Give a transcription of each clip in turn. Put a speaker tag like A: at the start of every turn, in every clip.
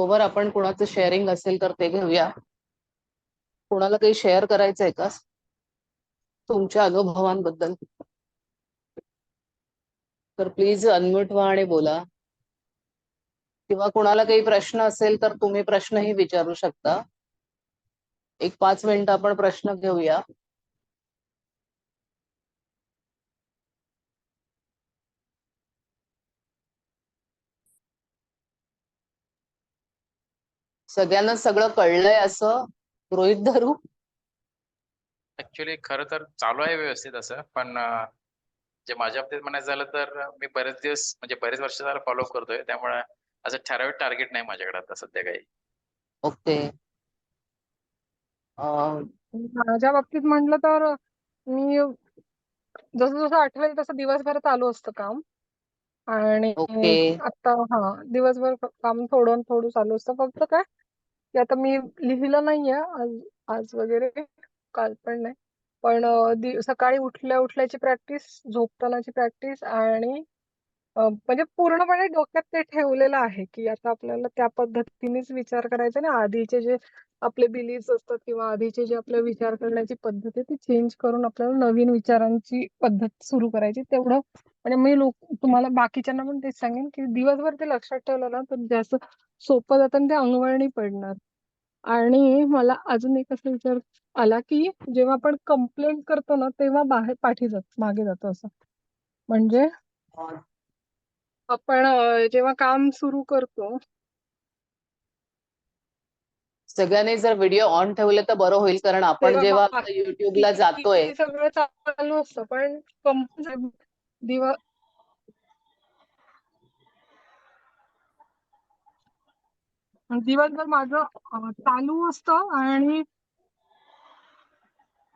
A: तोवर आपण कोणाचं शेअरिंग असेल तर ते घेऊया. कोणाला काही शेअर करायचंय का तुमच्या अनुभवांबद्दल? तर प्लीज अनम्यूट व्हा आणि बोला. किंवा कोणाला काही प्रश्न असेल तर तुम्ही प्रश्नही विचारू शकता. एक 5 मिनिटं आपण प्रश्न घेऊया. सगळ्यांना सगळं कळलंय असं गृहीत धरू?
B: ऍक्च्युली खरं तर चालू आहे व्यवस्थित असं, पण जे माझ्या बाबतीत म्हणायचं झालं तर मी बरेच दिवस म्हणजे बरेच वर्ष झालं फॉलो करतोय, त्यामुळे असं ठराविक टार्गेट नाही माझ्याकडे आता सध्या काही.
A: ओके.
C: माझ्या बाबतीत म्हटलं तर मी जसं जसं आठवेल तसं दिवसभर चालू असतं काम. आणि
A: ओके.
C: आता दिवसभर काम थोडं थोडं चालू असतं. फक्त काय की आता मी लिहिलं नाहीये आज वगैरे, काल पण नाही. पण सकाळी उठल्याची प्रॅक्टिस, झोपतानाची प्रॅक्टिस आणि म्हणजे पूर्णपणे डोक्यात ते ठेवलेलं आहे की आता आपल्याला त्या पद्धतीनेच विचार करायचा आणि आधीचे जे आपले बिलीफ्स असतात किंवा आधीचे जे आपले विचार करण्याची पद्धत आहे ती चेंज करून आपल्याला नवीन विचारांची पद्धत सुरू करायची. तेवढं म्हणजे मी तुम्हाला बाकीच्यांना पण तेच सांगेन की दिवसभर ते लक्षात ठेवलं ना तर जास्त सोपं जातं आणि ते अंगवळणी पडणार. आणि मला अजून एक असा विचार आला की जेव्हा आपण कंप्लेंट करतो ना तेव्हा मागे जातो असं. म्हणजे आपण जेव्हा काम सुरू करतो
A: सगळ्यांनी जर व्हिडिओ ऑन ठेवले तर बरं होईल, कारण आपण जेव्हा युट्यूबला जातोय
C: सगळं चालू असतं पण दिवसभर माझं चालू असतं आणि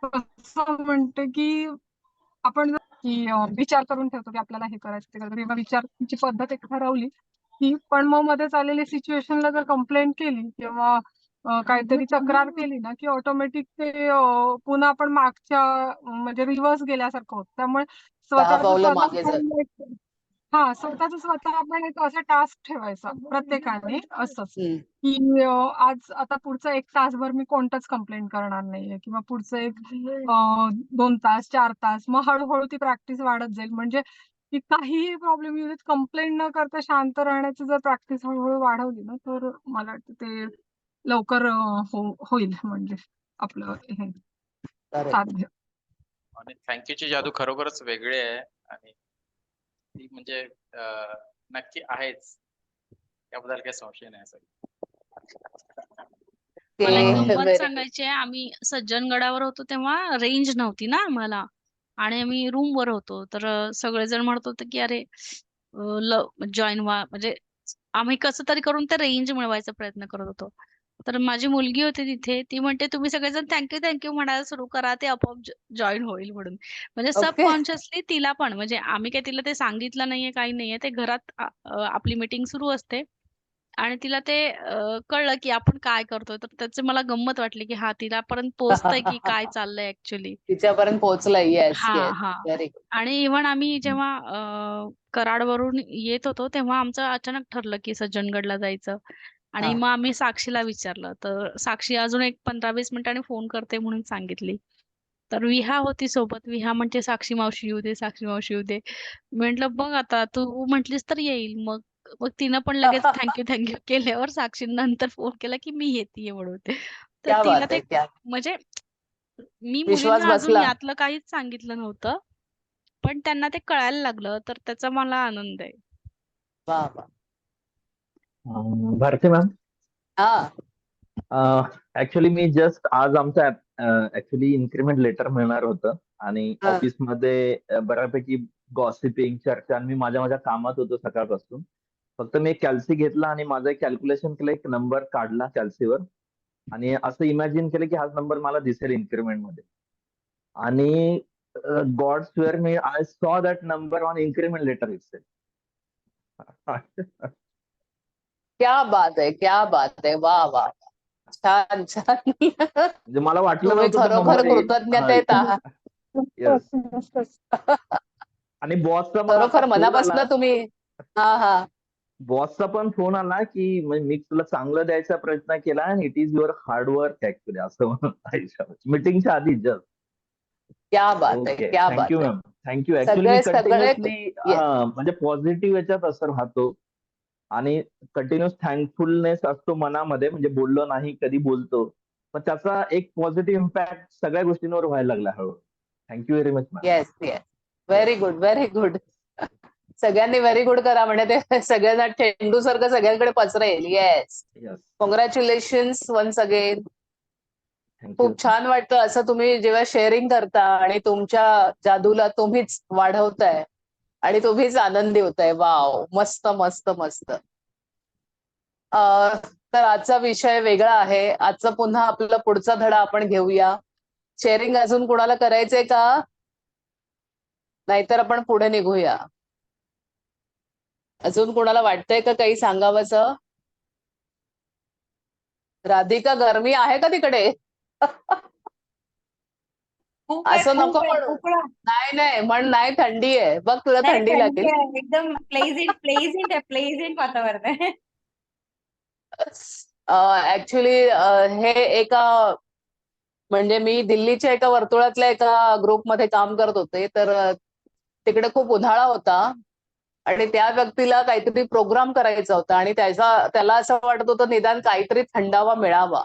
C: असं म्हणते की आपण की विचार करून ठेवतो की आपल्याला हे करायचं ते करायचं. तेव्हा विचारची पद्धत एक ठरवली की पण मग मध्ये चाललेली सिच्युएशनला जर कंप्लेंट केली किंवा काहीतरी तक्रार केली ना की ऑटोमॅटिक ते पुन्हा आपण मागच्या म्हणजे रिव्हर्स गेल्यासारखं होतं. त्यामुळे
A: 10 पावलं मागे जात.
C: स्वतः आपण एक असा टास्क ठेवायचा प्रत्येकाने असंच की आज आता पुढचा 1 तासभर मी कोणताच कंप्लेंट करणार नाहीये किंवा पुढचं 2 तास 4 तास. मग हळूहळू ती प्रॅक्टिस वाढत जाईल. म्हणजे की काहीही प्रॉब्लेम येऊ देत कंप्लेंट न करता शांत राहण्याची जर प्रॅक्टिस हळूहळू वाढवली ना तर मला वाटतं ते लवकर होईल म्हणजे आपलं हे साध्य.
B: आणि थँक्यूची जादू खरोखरच वेगळी आहे आणि ती म्हणजे नक्की आहेच, त्याबद्दल काही संशय नाही सर.
D: मला एक गंमत सांगायची आहे. आम्ही सज्जनगडावर होतो तेव्हा रेंज नव्हती ना आम्हाला आणि आम्ही रूमवर होतो. तर सगळेजण म्हणत होते की अरे जॉईन व्हा, म्हणजे आम्ही कसं तरी करून ते रेंज मिळवायचा प्रयत्न करत होतो. तर माझी मुलगी होती तिथे, ती म्हणते तुम्ही सगळेजण थँक्यू म्हणायला सुरू करा, ते आपोआप जॉईन होईल म्हणून. म्हणजे सबकॉन्शियसली तिला पण, म्हणजे आम्ही काही तिला ते सांगितलं नाहीये, काही नाहीये. ते घरात आपली मीटिंग सुरू असते आणि तिला ते कळलं की आपण काय करतोय. तर त्याची मला गंमत वाटली की तिला पर्यंत पोहोचतंय की काय चाललंय ऍक्च्युली.
A: तिच्यापर्यंत पोहोचलंय. Yes yes.
D: हा.
A: Very good.
D: आणि इव्हन आम्ही जेव्हा कराडवरून येत होतो तेव्हा आमचं अचानक ठरलं की सज्जनगडला जायचं. आणि मग आम्ही साक्षीला विचारलं, तर साक्षी अजून एक 15-20 मिनिटांनी फोन करते म्हणून सांगितली. तर विहा होती सोबत. विहा म्हणते साक्षी मावशी येऊ दे, साक्षी मावशी येऊ दे. म्हटलं बघ आता तू म्हटलीस तर येईल. मग तिनं पण लगेच थँक्यू केल्यावर साक्षी नंतर फोन केला की मी येतेय म्हणून. तर तिला ते म्हणजे मी
A: विश्वास
D: मुलींना अजून
A: बसला.
D: यातलं काहीच सांगितलं नव्हतं, पण त्यांना ते कळायला लागलं, तर त्याचा मला आनंद आहे.
A: वा वा.
E: भारती मॅम,
A: हा
E: ऍक्च्युली मी जस्ट आज आमचं ऍक्च्युली इन्क्रीमेंट लेटर मिळणार होतं आणि ऑफिसमध्ये बऱ्यापैकी गॉसिपिंग चर्चा आणि मी माझ्या कामात होतो सकाळपासून. फक्त मी एक कॅल्सी घेतला आणि माझं एक कॅल्क्युलेशन केलं, एक नंबर काढला कॅल्सीवर आणि असं इमॅजिन केलं की हाच नंबर मला दिसेल इन्क्रीमेंट मध्ये. आणि गॉड स्वेअर मी I saw that number on increment letter itself.
A: क्या बात आहे, क्या बात आहे. वा वा, छान छान.
E: म्हणजे मला वाटलं
A: तुम्ही
E: नव्हतं तो
A: खरोखर
E: नंबर येईल.
A: कृतज्ञतेत आहात.
E: आणि बॉसचा मला
A: खरोखर
E: आता फोन
A: मनापासून
E: आला.
A: तुम्ही. हा.
E: बॉसचा पण फोन आला की मी तुला चांगलं द्यायचा प्रयत्न केला आणि it is your hard work actually असं म्हणून मीटिंगच्या आधी जस्ट.
A: क्या बात आहे,
E: ओके,
A: क्या
E: थँक्यू
A: बात आहे.
E: Ma'am, thank you. ऍक्च्युली मी
A: सगळे सगळे
E: कंटिन्युअसली
A: ये-
E: म्हणजे पॉझिटिव्ह याच्यात असं राहतो आणि कंटिन्युअस थँकफुलनेस असतो मनामध्ये, म्हणजे बोललो नाही कधी बोलतो, पण त्याचा एक पॉझिटिव्ह इम्पॅक्ट सगळ्या गोष्टींवर व्हायला लागला हळूहळू. Thank you very much ma'am.
A: Yes yes, very good, very good. सगळ्यांनी व्हेरी गुड करा, म्हणजे ते सगळ्यांना चेंडू सारखं सगळ्यांकडे पसरेल. Yes,
E: yes,
A: congratulations once again.
E: Thank you.
A: खूप छान वाटतं असं तुम्ही जेव्हा शेअरिंग करता आणि तुमच्या जादूला तुम्हीच वाढवताय आणि तुम्हीच आनंदी होताय. वाव, मस्त मस्त मस्त. तर आजचा विषय वेगळा आहे. आजचा पुन्हा आपला पुढचा धडा आपण घेऊया. शेअरिंग अजून कोणाला करायचंय का? नाहीतर आपण पुढे निघूया. अजून कोणाला वाटतंय का काही सांगावंसं? राधिका, गरमी आहे का तिकडे?
F: खूप आहे,
A: असं नको
F: खूप आहे,
A: म्हणू.
F: खूप आहे.
A: नाही नाही म्हण, नाही थंडी आहे बघ, तुला
F: नाही,
A: थंडी
F: थंडी
A: लागेल.
F: आहे. एकदम प्लेझेंट आहे, प्लेझेंट वातावरण आहे.
A: ऍक्च्युली हे एका, म्हणजे मी दिल्लीच्या एका वर्तुळातल्या एका ग्रुपमध्ये काम करत होते, तर तिकडे खूप उन्हाळा होता आणि त्या व्यक्तीला काहीतरी प्रोग्राम करायचा होता आणि त्याला असं वाटत होतं निदान काहीतरी थंडावा मिळावा.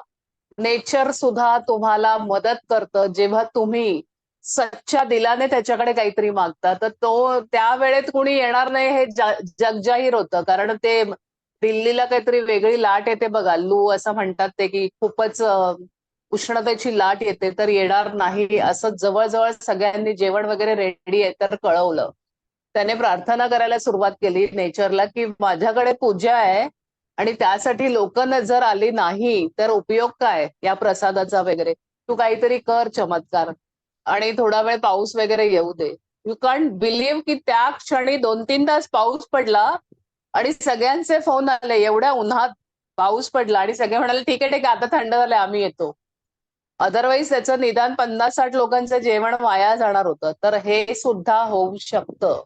A: नेचर सुद्धा तुम्हाला मदत करतं जेव्हा तुम्ही सच्च्या दिलाने त्याच्याकडे काहीतरी मागता. तर तो त्या वेळेत कुणी येणार नाही हे जगजाहीर होतं, कारण ते दिल्लीला काहीतरी वेगळी लाट येते बघा, लू असं म्हणतात ते, की खूपच उष्णतेची लाट येते, तर येणार नाही असं जवळजवळ सगळ्यांनी जेवण वगैरे रेडी आहे तर कळवलं. त्याने प्रार्थना करायला सुरुवात केली नेचरला, की माझ्याकडे पूजा आहे आणि त्यासाठी लोक जर आली नाही तर उपयोग काय या प्रसादाचा वगैरे, तू काहीतरी कर चमत्कार आणि थोडा वेळ पाऊस वगैरे येऊ दे. यू कांट बिलीव्ह की त्या क्षणी 2-3 तास पाऊस पडला आणि सगळ्यांचे फोन आले, एवढ्या उन्हात पाऊस पडला आणि सगळे म्हणाले ठीक आहे ठीक आहे, आता थंड झालंय आम्ही येतो. अदरवाईज त्याचं निदान 50-60 लोकांचं जेवण वाया जाणार होतं. तर हे सुद्धा होऊ शकतं.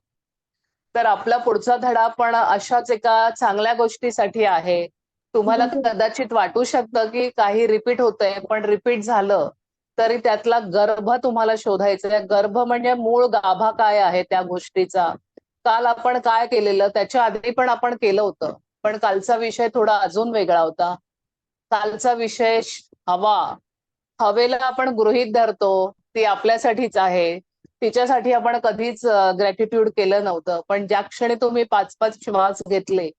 A: तर आपला पुढचा धडा पण अशाच एका चांगल्या गोष्टीसाठी आहे. तुम्हाला कदाचित वाटू शकतं की काही रिपीट होतंय, पण रिपीट झालं तरी त्यातला गर्भ तुम्हाला शोधायचा आहे. गर्भ म्हणजे मूळ गाभा काय आहे त्या गोष्टीचा. काल आपण काय केलेलं त्याच्या आधी पण आपण केलं होतं, पण कालचा विषय थोडा अजून वेगळा होता. कालचा विषय हवा. हवेला आपण गृहीत धरतो, ती आपल्यासाठीच आहे. तिच्यासाठी आपण कधीच ग्रॅटिट्यूड केलं नव्हतं, पण ज्या क्षणी तुम्ही 5-5 श्वास घेतले,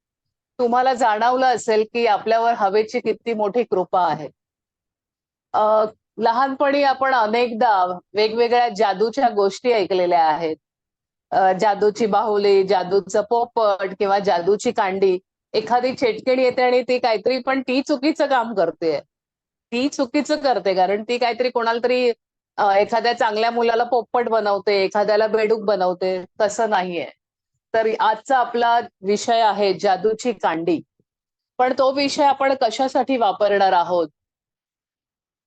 A: तुम्हाला जाणवलं असेल की आपल्यावर हवेची किती मोठी कृपा आहे. लहानपणी आपण अनेकदा वेगवेगळ्या जादूच्या गोष्टी ऐकलेल्या आहेत. जादूची बाहुली, जादूचं पोपट किंवा जादूची कांडी. एखादी चेटकिणी येते आणि ती काहीतरी, पण ती चुकीचं काम करते. ती चुकीचं करते, कारण ती काहीतरी कोणाला तरी एखाद्या चांगल्या मुलाला पोपट बनवते, एखाद्याला बेडूक बनवते. तसं नाहीये. तर आजचा आपला विषय आहे जादूची कांडी. पण तो विषय आपण कशासाठी वापरणार आहोत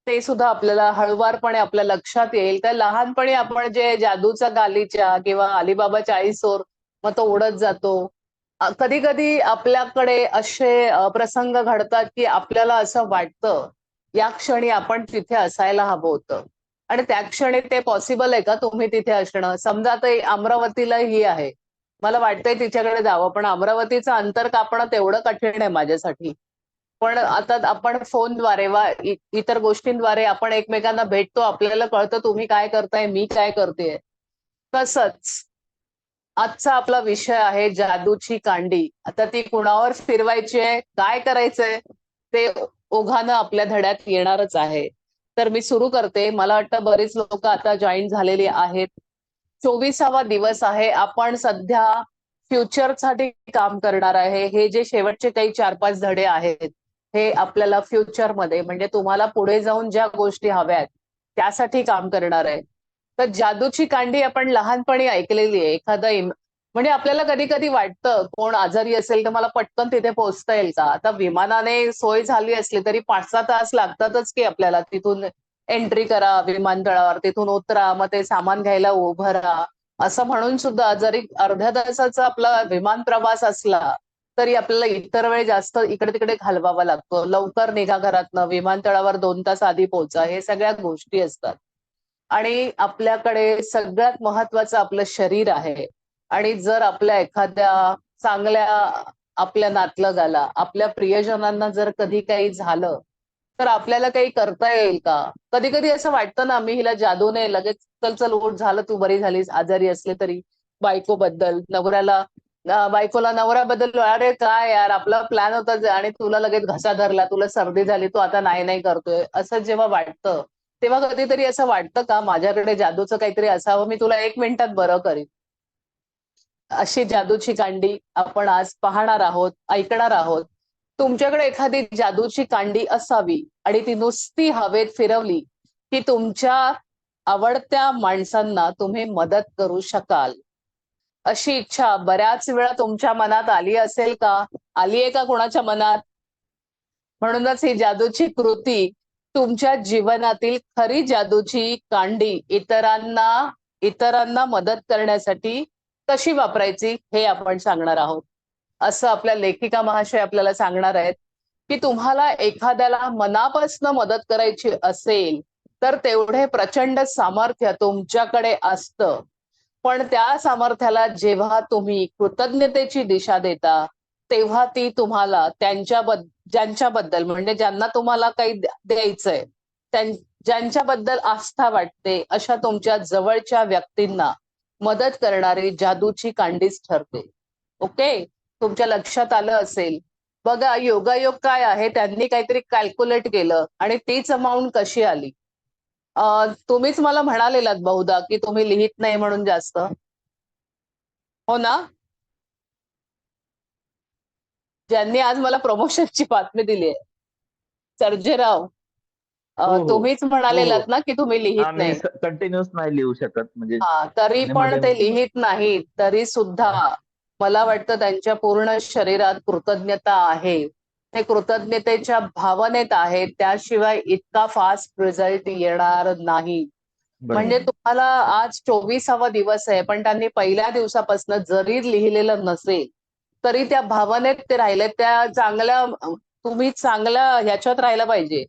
A: ते सुद्धा आपल्याला हळुवारपणे आपल्या लक्षात येईल. तर लहानपणी आपण जे जादूचा गालिचा किंवा अलिबाबा 40 चोर, मग तो उडत जातो. कधी कधी आपल्याकडे असे प्रसंग घडतात की आपल्याला असं वाटतं या क्षणी आपण तिथे असायला हवं होतं आणि त्या क्षणी ते पॉसिबल आहे का तुम्ही तिथे असणं? समजा आता अमरावतीला ही आहे, मला वाटतंय तिच्याकडे जावं, पण अमरावतीचं अंतर कापणं तेवढं कठीण आहे माझ्यासाठी. पण आता आपण फोनद्वारे वा इतर गोष्टींद्वारे आपण एकमेकांना भेटतो, आपल्याला कळतं तुम्ही काय करताय, मी काय करतेय. तसंच आजचा आपला विषय आहे जादूची कांडी. आता ती कुणावर फिरवायची आहे, काय करायचंय ते ओघानं आपल्या धड्यात येणारच आहे. तर मी सुरू करते. मला वाटतं बरीच लोक आता जॉईन झालेली आहेत. 24वा दिवस आहे. आपण सध्या फ्युचरसाठी काम करणार आहे. हे जे शेवटचे काही 4-5 धडे आहेत, हे आपल्याला फ्युचरमध्ये, म्हणजे तुम्हाला पुढे जाऊन ज्या गोष्टी हव्यात त्यासाठी काम करणार आहे. तर जादूची कांडी आपण लहानपणी ऐकलेली आहे. म्हणजे आपल्याला कधी कधी वाटतं कोण आजारी असेल तर मला पटकन तिथे पोहोचता येईल का? आता विमानाने सोय झाली असली तरी 5-6 तास लागतातच की आपल्याला. तिथून एंट्री करा विमानतळावर, तिथून उतरा, मग ते सामान घ्यायला उभं राहा. असं म्हणून सुद्धा जरी अर्ध्या तासाचा आपला विमान प्रवास असला तरी आपल्याला इतर वेळ जास्त इकडे तिकडे घालवावा लागतो. लवकर निघा घरातनं, विमानतळावर 2 तास आधी पोहोचा, हे सगळ्या गोष्टी असतात. आणि आपल्याकडे सगळ्यात महत्वाचं आपलं शरीर आहे. आणि जर आपल्या एखाद्या चांगल्या आपल्या नातलगाला, आपल्या प्रियजनांना जर कधी काही झालं, तर आपल्याला काही करता येईल का? कधी कधी असं वाटतं ना, मी हिला जादूने लगेच चल चल उठ, झालं तू बरी झालीस, आजारी असले तरी. बायकोबद्दल, बायकोला नवऱ्याबद्दल, अरे काय यार, आपला प्लॅन होता आणि तुला लगेच घसा धरला, तुला सर्दी झाली, तू आता नाही नाही करतोय, असं जेव्हा वाटतं, तेव्हा कधीतरी असं वाटतं का माझ्याकडे जादूचं काहीतरी असावं, मी तुला 1 मिनिटात बरं करीन. अशी जादूची कांडी आपण आज पाहणार आहोत, ऐकणार आहोत. तुमच्याकडे एखादी जादूची कांडी असावी आणि ती नुसती हवेत फिरवली की तुमच्या आवडत्या माणसांना तुम्ही मदत करू शकाल. अशी इच्छा बऱ्याच वेळा तुमच्या मनात आली असेल का? आली आहे का कोणाच्या मनात? म्हणूनच ही जादूची कृती, तुमच्या जीवनातील खरी जादूची कांडी इतरांना मदत करण्यासाठी कशी वापरायची हे आपण सांगणार आहोत. असं आपल्या लेखिका महाशय आपल्याला सांगणार आहेत की तुम्हाला एखाद्याला मनापासून मदत करायची असेल तर तेवढे प्रचंड सामर्थ्य तुमच्याकडे असतं. पण त्या सामर्थ्याला जेव्हा तुम्ही कृतज्ञतेची दिशा देता, तेव्हा ती तुम्हाला ज्यांच्याबद्दल, म्हणजे ज्यांना तुम्हाला काही द्यायचंय, ज्यांच्याबद्दल आस्था वाटते, अशा तुमच्या जवळच्या व्यक्तींना मदत करणारी जादूची कांडीच ठरते. ओके, तुमच्या लक्षात आलं असेल. बघा, योगायोग काय आहे, त्यांनी काहीतरी कॅल्क्युलेट केलं आणि तीच अमाऊंट कशी आली. तुम्हीच मला म्हणालेलात बहुधा की तुम्ही लिहित नाही म्हणून जास्त, हो ना? ज्यांनी आज मला प्रमोशनची बातमी दिली आहे, सर्जेराव,
E: हो.
A: तुम्हीच म्हणालेलात ना की तुम्ही लिहित
E: मी
A: नाही.
E: कंटिन्युअस नाही लिहू शकत, म्हणजे
A: तरी पण
E: मध्ये
A: ते लिहित नाहीत, तरी सुद्धा मला वाटतं त्यांच्या पूर्ण शरीरात कृतज्ञता आहे. ते कृतज्ञतेच्या भावनेत आहेत, त्याशिवाय इतका फास्ट रिझल्ट येणार नाही. म्हणजे तुम्हाला आज 24वा दिवस आहे, पण त्यांनी पहिल्या दिवसापासून जरी लिहिलेलं नसेल तरी त्या भावनेत ते राहिले. त्या तुम्ही चांगल्या ह्याच्यात राहिलं पाहिजे.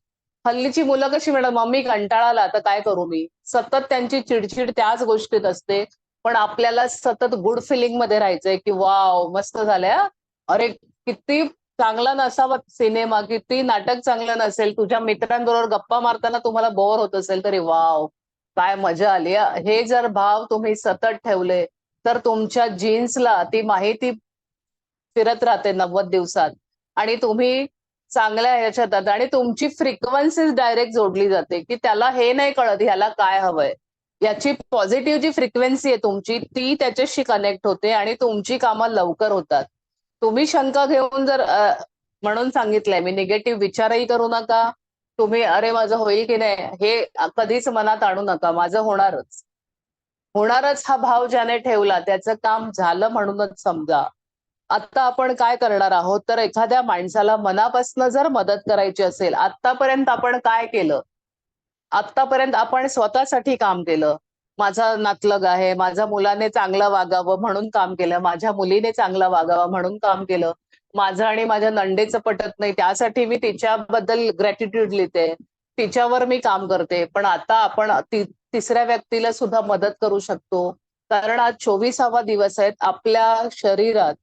A: हल्लीची मुलं कशी म्हणतात, मम्मी कंटाळा आला, आता काय करू मी, सतत त्यांची चिडचिड त्याच गोष्टीत असते. पण आपल्याला सतत गुड फिलिंग मध्ये राहायचंय की वाव मस्त झालंय, अरे किती चांगला नसावा सिनेमा, किती नाटक चांगलं नसेल, तुझ्या मित्रांबरोबर गप्पा मारताना तुम्हाला बोर होत असेल तरी वाव काय मजा आली. हे जर भाव तुम्ही सतत ठेवले तर तुमच्या जीन्सला ती माहिती फिरत राहते 90 दिवसात आणि तुम्ही चांगल्या ह्याच्यात आणि तुमची फ्रिक्वेन्सी डायरेक्ट जोडली जाते की त्याला हे नाही कळत ह्याला काय हवंय. याची पॉझिटिव्ह जी फ्रिक्वेन्सी आहे तुमची, ती त्याच्याशी कनेक्ट होते आणि तुमची कामं लवकर होतात. तुम्ही शंका घेऊन जर म्हणून सांगितलंय मी, निगेटिव्ह विचारही करू नका तुम्ही, अरे माझं होईल की नाही हे कधीच मनात आणू नका. माझं होणारच हा भाव ज्याने ठेवला त्याचं काम झालं म्हणूनच समजा. आता आपण काय करणार आहोत, तर एखाद्या माणसाला मनापासून जर मदत करायची असेल, आतापर्यंत आपण काय केलं, आतापर्यंत आपण स्वतःसाठी काम केलं. माझा नातलग आहे, माझ्या मुलाने चांगलं वागावं म्हणून काम केलं, माझ्या मुलीने चांगलं वागावं म्हणून काम केलं, माझं आणि माझ्या नंडेचं पटत नाही त्यासाठी मी तिच्याबद्दल ग्रॅटिट्यूड लिहिते, तिच्यावर मी काम करते. पण आता आपण तिसऱ्या व्यक्तीला सुद्धा मदत करू शकतो, कारण आज 24वा दिवस आहे. आपल्या शरीरात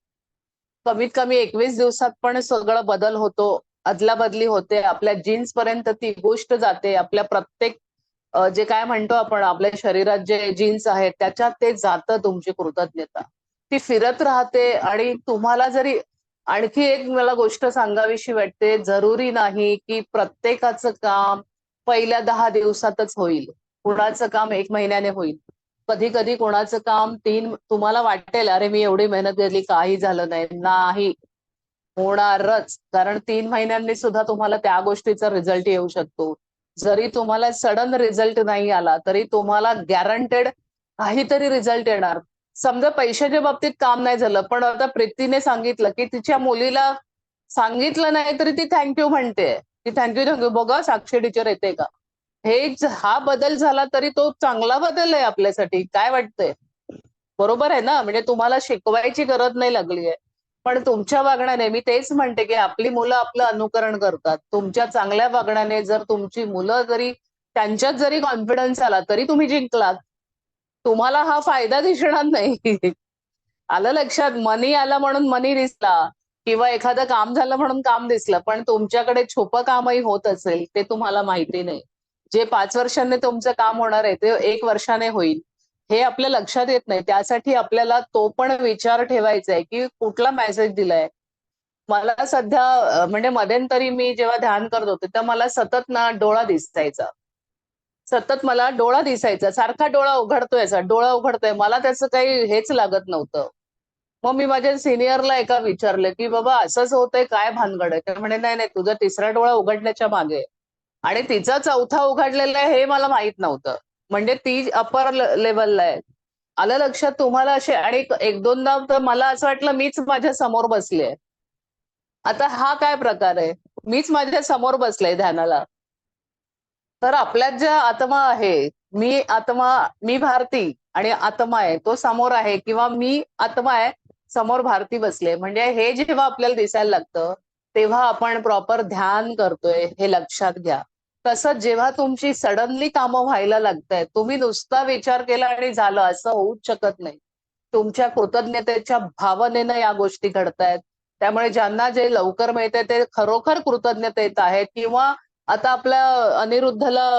A: कमीत कमी 21 दिवसात पण सगळं बदल होतो, अदलाबदली होते, आपल्या जीन्स पर्यंत ती गोष्ट जाते. आपल्या प्रत्येक जे काय म्हणतो आपण, आपल्या शरीरात जे जीन्स आहेत त्याच्यात ते जातं. तुमची कृतज्ञता ती फिरत राहते. आणि तुम्हाला जरी आणखी एक मला गोष्ट सांगावीशी वाटते, जरुरी नाही की प्रत्येकाचं काम पहिल्या 10 दिवसातच होईल, कुणाचं काम 1 महिन्याने होईल, कधी कधी कोणाचं काम तुम्हाला वाटेल अरे मी एवढी मेहनत घेतली काही झालं नाही, होणारच. कारण 3 महिन्यांनी सुद्धा तुम्हाला त्या गोष्टीचा रिझल्ट येऊ शकतो. जरी तुम्हाला सडन रिझल्ट नाही आला तरी तुम्हाला गॅरंटेड काहीतरी रिझल्ट येणार. समजा पैशाच्या बाबतीत काम नाही झालं, पण आता प्रीतीने सांगितलं की तिच्या मुलीला सांगितलं नाही तरी ती थँक्यू म्हणते, ती थँक्यू बघा साक्षी टीचर येते का. हा बदल झाला तरी तो चांगला बदल आहे आपल्यासाठी. काय वाटतंय? बरोबर आहे ना? म्हणजे तुम्हाला शिकवायची गरज नाही लागली आहे. पण तुमच्या वागण्याने मी तेच म्हणते की आपली मुलं आपलं अनुकरण करतात. तुमच्या चांगल्या वागण्याने जर तुमची मुलं जरी त्यांच्यात जरी कॉन्फिडन्स आला तरी तुम्ही जिंकलात. तुम्हाला हा फायदा दिसणार नाही. आलं लक्षात? मनी आला म्हणून मनी दिसला किंवा एखादं काम झालं म्हणून काम दिसलं, पण तुमच्याकडे छुपं कामही होत असेल ते तुम्हाला माहिती नाही. जे 5 वर्षांनी तुमचं काम होणार आहे ते 1 वर्षाने होईल. हे आपल्या लक्षात येत नाही. त्यासाठी आपल्याला तो पण विचार ठेवायचा आहे, की कुठला मेसेज दिलाय. मला सध्या म्हणजे मध्यंतरी मी जेव्हा ध्यान करत होते, तर मला सतत ना डोळा दिसायचा. सतत मला डोळा दिसायचा. सारखा डोळा उघडतोय असा, डोळा उघडतोय. मला त्याचं काही हेच लागत नव्हतं. मग मी माझ्या सिनियरला एका विचारलं, की "बाबा असंच होतंय, काय भानगड आहे?" ते म्हणे, "नाही, नाही, तुझा तिसरा डोळा उघडण्याच्या मागे आहे." आणि तिचा चौथा उघडलेला आहे हे मला माहित नव्हतं. म्हणजे ती अपर लेव्हलला आहे. आलं लक्षात तुम्हाला असे आणि 1-2दा तर मला असं वाटलं मीच माझ्या समोर बसलीये. आता हा काय प्रकार आहे? मीच माझ्या समोर बसले ध्यानाला. तर आपल्यात ज्या आत्मा आहे, मी भारती आणि आत्मा आहे, तो समोर आहे किंवा मी आत्मा आहे, समोर भारती बसले. म्हणजे हे जेव्हा आपल्याला दिसायला लागतं, तेव्हा आपण प्रॉपर ध्यान करतोय हे लक्षात घ्या. तसंच जेव्हा तुमची सडनली कामं व्हायला लागतायत, तुम्ही नुसता विचार केला आणि झालं असं होऊच शकत नाही. तुमच्या कृतज्ञतेच्या भावनेनं या गोष्टी घडतायत. त्यामुळे ज्यांना जे लवकर मिळतंय ते खरोखर कृतज्ञतेत आहेत किंवा आता आपल्या अनिरुद्धला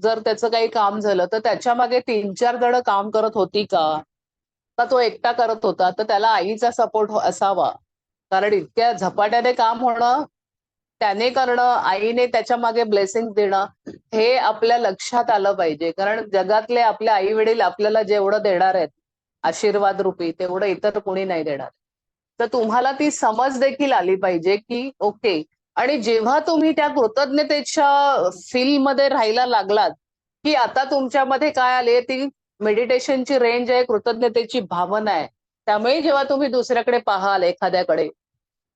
A: जर त्याचं काही काम झालं, तर त्याच्यामागे 3-4 जण काम करत होती का? का तो एकटा करत होता? तर त्याला आईचा सपोर्ट असावा. कारण इतक्या झपाट्याने काम होणं, त्याने करणं, आईने त्याच्यामागे ब्लेसिंग देणं, हे आपल्या लक्षात आलं पाहिजे. कारण जगातले आपले आई-वडील आपल्याला जेवढं देणार आहेत, आशीर्वाद रूपी, तेवढं इतर कोणी नाही देणार. तर तुम्हाला ती समज देखील आली पाहिजे, की ओके आणि जेव्हा तुम्ही त्या कृतज्ञतेच्या फील्डमध्ये राहायला लागलात, की आता तुमच्यामध्ये काय आली ती मेडिटेशनची रेंज आहे, कृतज्ञतेची भावना आहे. त्यामुळे जेव्हा तुम्ही दुसऱ्याकडे पाहाल एखाद्याकडे,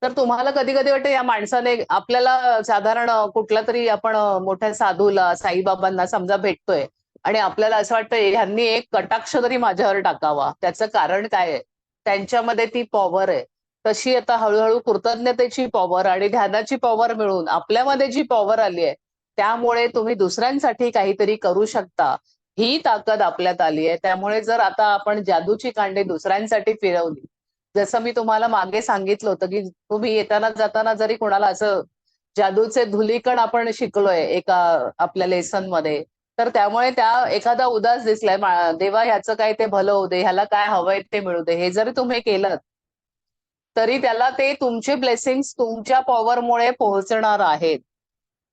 A: तर तुम्हाला कधी-कधी वाटतं या माणसाने आपल्याला साधारण कुठल्यातरी आपण मोठ्या साधूला, साईबाबांना समजा भेटतोय आणि आपल्याला असं वाटतं ह्यांनी एक कटाक्ष तरी माझ्यावर टाकावा. त्याचं कारण काय आहे? त्यांच्यामध्ये ती पॉवर आहे. तशी आता हळू कृतज्ञतेची पॉवर आणि ध्यानाची पॉवर मिळून आपल्यामध्ये जी पॉवर आली आहे, त्यामुळे तुम्ही दुसऱ्यांसाठी काहीतरी करू शकता. ही ताकद आपल्यात आली आहे. त्यामुळे जर आता आपण जादूची कांडी दुसऱ्यांसाठी फिरवली, जसं मी तुम्हाला मागे सांगितलं होतं, की तुम्ही येताना जाताना जरी कोणाला असं जादूचे धुलीकण आपण शिकलोय एका आपल्या लेसनमध्ये, तर त्यामुळे त्या एखादा उदास दिसलाय, "देवा ह्याचं काय ते भलं होऊ दे, ह्याला काय हवंय ते मिळू दे." हे जरी तुम्ही केलंत, तरी त्याला ते तुमचे ब्लेसिंग्स तुमच्या पॉवरमुळे पोहोचणार आहेत.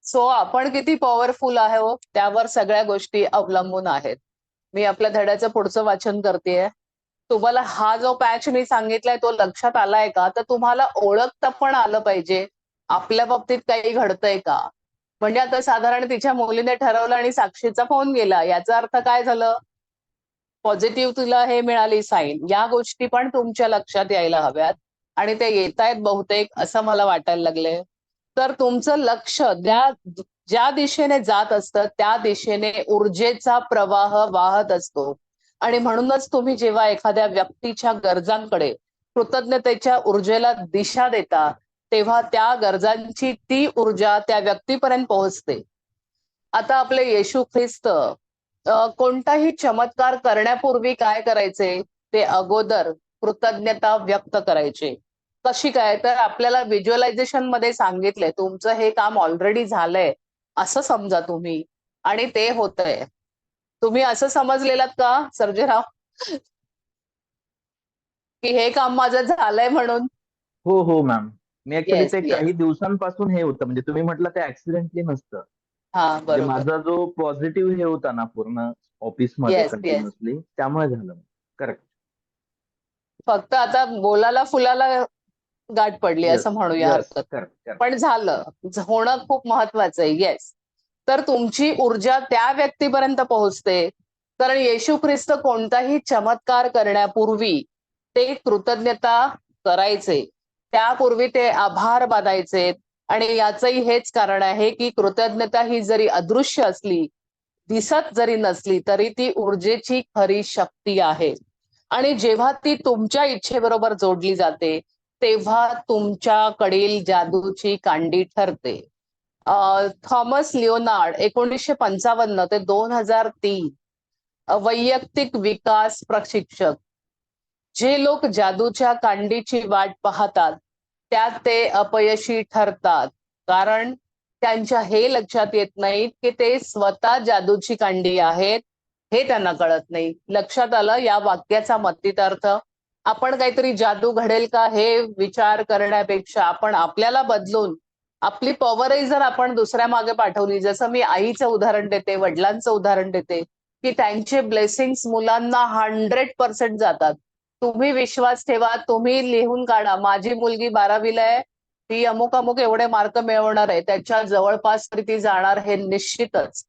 A: सो आपण किती पॉवरफुल आहोत त्यावर सगळ्या गोष्टी अवलंबून आहेत. मी आपल्या धड्याचं पुढचं वाचन करतेय. तुम्हाला हा जो पॅच मी सांगितलाय तो लक्षात आलाय का? तर तुम्हाला ओळखता पण आलं पाहिजे, आपल्या बाबतीत काही घडतंय का? म्हणजे आता साधारण तिच्या मुलीने ठरवलं आणि साक्षीचा फोन गेला. याचा अर्थ काय झालं? पॉझिटिव्ह तुला हे मिळाली साईन. या गोष्टी पण तुमच्या लक्षात यायला हव्यात आणि ते येतायत बहुतेक असं मला वाटायला लागलंय. तर तुमचं लक्ष ज्या दिशेने जात असतं त्या दिशेने ऊर्जेचा प्रवाह वाहत असतो आणि म्हणूनच तुम्ही जेव्हा एखाद्या व्यक्तीच्या गरजांकडे कृतज्ञतेच्या ऊर्जेला दिशा देता, तेव्हा त्या गरजांची ती ऊर्जा त्या व्यक्तीपर्यंत पोहोचते. आता आपले येशू ख्रिस्त कोणताही चमत्कार करण्यापूर्वी काय करायचे? ते अगोदर कृतज्ञता व्यक्त करायचे. कशी काय? तर आपल्याला व्हिज्युअलायझेशन मध्ये सांगितलंय, तुमचं हे काम ऑलरेडी झालंय, असं समजा तुम्ही आणि ते होतंय. तुम्ही असं समजलेलात का सर्जेराव? की हे काम माझं झालंय म्हणून?
E: हो, हो मॅम. मी ऍक्च्युली
A: येस,
E: ते काही
A: येस.
E: दिवसांपासून हे होतं म्हणजे तुम्ही म्हटलं ते ऍक्सिडेंटली नसतं.
A: हां,
E: म्हणजे
A: बरोबर.
E: माझा जो पॉझिटिव्ह हे होता ना पूर्ण ऑफिसमध्ये
A: येस, येस.
E: कंटिन्युअसली त्यामुळे झालं. करेक्ट.
A: फक्त आता बोलाला फुलाला गाठ पडली
E: येस,
A: असं म्हणूया
E: येस.
A: हरकत.
E: Correct, correct.
A: पण झालं. होणं खूप महत्वाचं आहे. येस. तर तुमची ऊर्जा त्या व्यक्तीपर्यंत पोहोचते. कारण येशू ख्रिस्त कोणताही चमत्कार करण्यापूर्वी ते कृतज्ञता करायचे. त्यापूर्वी ते आभार मानायचे आणि याचंही हेच कारण आहे, की कृतज्ञता ही जरी अदृश्य असली, दिसत जरी नसली, तरी ती ऊर्जेची खरी शक्ती आहे. आणि जेव्हा ती तुमच्या इच्छेबरोबर जोडली जाते, तेव्हा तुमच्याकडील जादूची कांडी ठरते. थॉमस लिओनार्ड 1955 ते 2003 वैयक्तिक विकास प्रशिक्षक. जे लोक जादूच्या कांडीची वाट पाहतात त्यात ते अपयशी ठरतात, कारण त्यांच्या हे लक्षात येत नाही की ते स्वतः जादूची कांडी आहेत हे त्यांना कळत नाही. लक्षात आलं या वाक्याचा मतितार्थ? आपण काहीतरी जादू घडेल का हे विचार करण्यापेक्षा आपण आपल्याला बदलून आपली पॉवरही जर आपण दुसऱ्या मागे पाठवली, जसं मी आईचं उदाहरण देते, वडिलांचं उदाहरण देते, की त्यांचे ब्लेसिंग्स मुलांना 100% जातात. तुम्ही विश्वास ठेवा, तुम्ही लिहून काढा, माझी मुलगी 12वीला आहे, ती अमुक अमुक एवढे मार्क मिळवणार आहे, त्याच्या जवळपास तरी ती जाणार हे निश्चितच.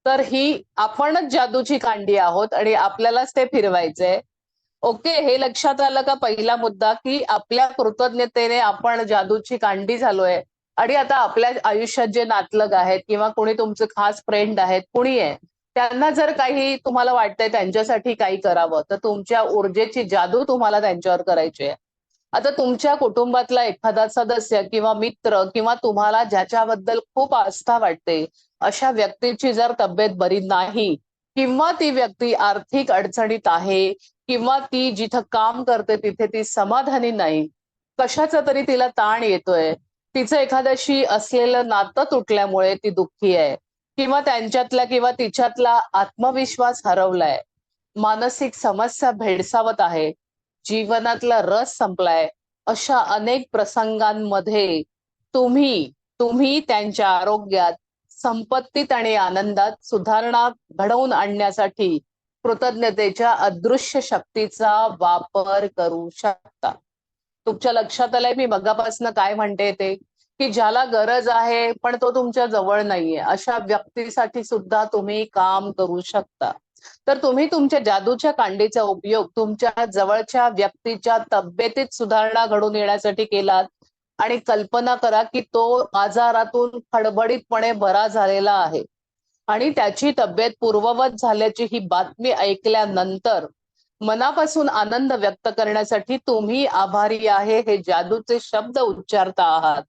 A: तर ही आपणच जादूची कांडी आहोत आणि आपल्यालाच ते फिरवायचंय. ओके, हे लक्षात आलं का पहिला मुद्दा, की आपल्या कृतज्ञतेने आपण जादूची कांडी झालोय. आणि आता आपल्या आयुष्यात जे नातलग आहेत किंवा कोणी तुमचे खास फ्रेंड आहेत, कुणी आहे, त्यांना जर काही तुम्हाला वाटतंय त्यांच्यासाठी काही करावं, तर तुमच्या ऊर्जेची जादू तुम्हाला त्यांच्यावर करायची आहे. आता तुमच्या कुटुंबातला एखादा सदस्य किंवा मित्र किंवा तुम्हाला ज्याच्याबद्दल खूप आस्था वाटते, अशा व्यक्तीची जर तब्येत बरी नाही किंवा ती व्यक्ती आर्थिक अडचणीत आहे किंवा ती जिथं काम करते तिथे ती समाधानी नाही, कशाचा तरी तिला ताण येतोय, तिचं एखाद्याशी असलेलं नातं तुटल्यामुळे ती दुःखी आहे किंवा त्यांच्यातला किंवा तिच्यातला आत्मविश्वास हरवलाय, मानसिक समस्या भेडसावत आहे, जीवनातला रस संपलाय, अशा अनेक प्रसंगांमध्ये तुम्ही तुम्ही त्यांच्या आरोग्यात, संपत्तीत आणि आनंदात सुधारणा घडवून आणण्यासाठी कृतज्ञतेच्या अदृश्य शक्तीचा वापर करू शकता. तुमच्या लक्षात आलंय मी मगापासून काय म्हणते ते, की ज्याला गरज आहे पण तो तुमच्या जवळ नाहीये, अशा व्यक्तीसाठी सुद्धा तुम्ही काम करू शकता. तर तुम्ही तुमच्या जादूच्या कांडीचा उपयोग तुमच्या जवळच्या व्यक्तीच्या तब्येतीत सुधारणा घडून येण्यासाठी केलात आणि कल्पना करा की तो आजारातून खडबडीतपणे बरा झालेला आहे आणि त्याची तब्येत पूर्ववत झाल्याची ही बातमी ऐकल्यानंतर मनापासून आनंद व्यक्त करण्यासाठी तुम्ही आभारी आहे हे जादूचे शब्द उच्चारता आहात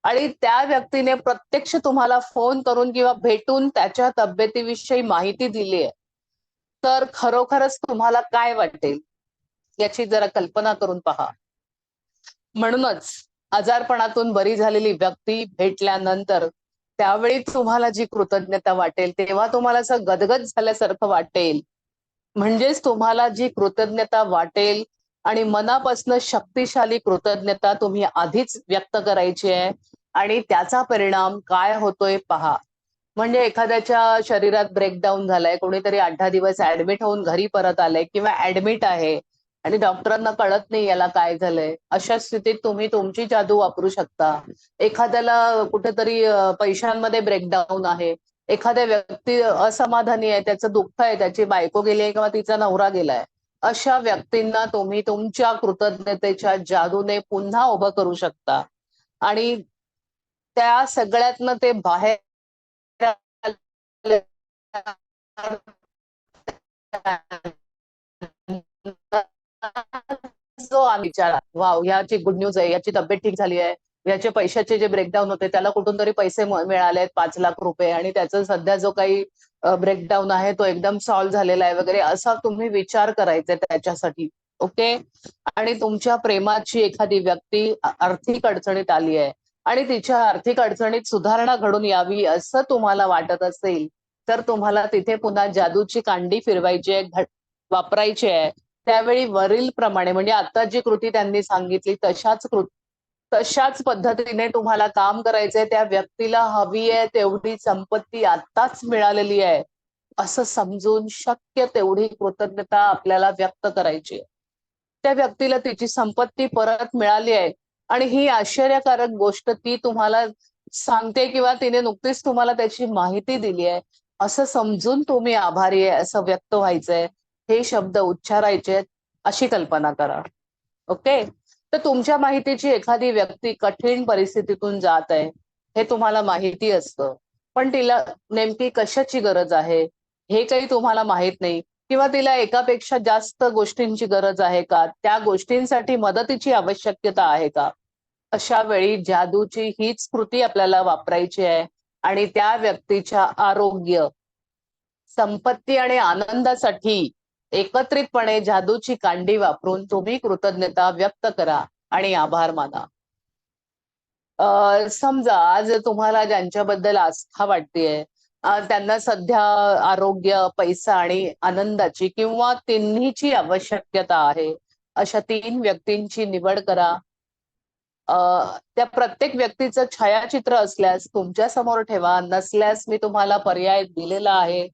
A: आणि त्या व्यक्तीने प्रत्यक्ष तुम्हाला फोन करून किंवा भेटून त्याच्या तब्येतीविषयी माहिती दिली आहे, तर खरोखरच तुम्हाला काय वाटेल याची जरा कल्पना करून पहा. म्हणूनच आजारपणातून बरी झालेली व्यक्ती भेटल्यानंतर त्यावेळी तुम्हाला जी कृतज्ञता वाटेल तेव्हा तुम्हाला असं गदगद झाल्यासारखं वाटेल. म्हणजेच तुम्हाला जी कृतज्ञता वाटेल आणि मनापासून शक्तिशाली कृतज्ञता तुम्ही आधीच व्यक्त करायची आहे आणि त्याचा परिणाम काय होतोय पहा. म्हणजे एखाद्याच्या शरीरात ब्रेकडाऊन झालाय, कोणीतरी 8-10 दिवस ऍडमिट होऊन घरी परत आलंय किंवा ऍडमिट आहे आणि डॉक्टरांना कळत नाही याला काय झालंय, अशा स्थितीत तुम्ही तुमची जादू वापरू शकता. एखाद्याला कुठेतरी पैशांमध्ये ब्रेकडाऊन आहे, एखाद्या व्यक्ती असमाधानी आहे, त्याचं दुःख आहे, त्याची बायको गेली आहे किंवा तिचा नवरा गेलाय, अशा व्यक्तींना तुम्ही तुमच्या कृतज्ञतेच्या जादूने पुन्हा उभं करू शकता आणि त्या सगळ्यातनं ते बाहेर जो विचार वाव ह्याची गुड न्यूज आहे, याची तब्येत ठीक झाली आहे, याचे पैशाचे जे ब्रेकडाऊन होते त्याला कुठून तरी पैसे मिळाले 5 लाख रुपये आणि त्याचा सध्या जो काही ब्रेकडाऊन आहे तो एकदम सॉल्व्ह झालेला आहे वगैरे, असा तुम्ही विचार करायचा त्याच्यासाठी. ओके. आणि तुमच्या प्रेमाची एखादी व्यक्ती आर्थिक अडचणीत आली आहे आणि तिच्या आर्थिक अडचणीत सुधारणा घडून यावी असं तुम्हाला वाटत असेल, तर तुम्हाला तिथे पुन्हा जादूची कांडी फिरवायची आहे, वापरायची आहे. त्यावेळी वरील प्रमाणे म्हणजे आता जी कृती त्यांनी सांगितली तशाच पद्धतीने तुम्हाला काम करायचंय. त्या व्यक्तीला हवी आहे तेवढी संपत्ती आत्ताच मिळालेली आहे असं समजून शक्य तेवढी कृतज्ञता आपल्याला व्यक्त करायची आहे. त्या व्यक्तीला तिची संपत्ती परत मिळाली आहे आणि ही आश्चर्यकारक गोष्ट ती तुम्हाला सांगते किंवा तिने नुकतीच तुम्हाला त्याची माहिती दिली आहे असं समजून तुम्ही आभारी आहे असं व्यक्त व्हायचंय. हे शब्द उच्चारायचे अशी कल्पना करा. ओके. तर तुमच्या माहितीची एखादी व्यक्ती कठीण परिस्थितीतून जात आहे हे तुम्हाला माहिती असतं, पण तिला नेमकी कशाची गरज आहे हे काही तुम्हाला माहित नाही किंवा तिला एकापेक्षा जास्त गोष्टींची गरज आहे का, त्या गोष्टींसाठी मदतीची आवश्यकता आहे का, अशा वेळी जादूची हीच कृती आपल्याला वापरायची आहे आणि त्या व्यक्तीच्या आरोग्य, संपत्ती आणि आनंदासाठी एकत्रितपणे जादूची कांडी वापरून तुम्ही कृतज्ञता व्यक्त करा आणि आभार माना. समजा आज तुम्हाला ज्यांच्याबद्दल आस्था वाटतेय, त्यांना सध्या आरोग्य, पैसा आणि आनंदाची किंवा तिन्हीची आवश्यकता आहे. अशा 3 व्यक्तींची निवड करा. त्या प्रत्येक व्यक्तीचं छायाचित्र असल्यास तुमच्या समोर ठेवा, नसल्यास मी तुम्हाला पर्याय दिलेला आहे.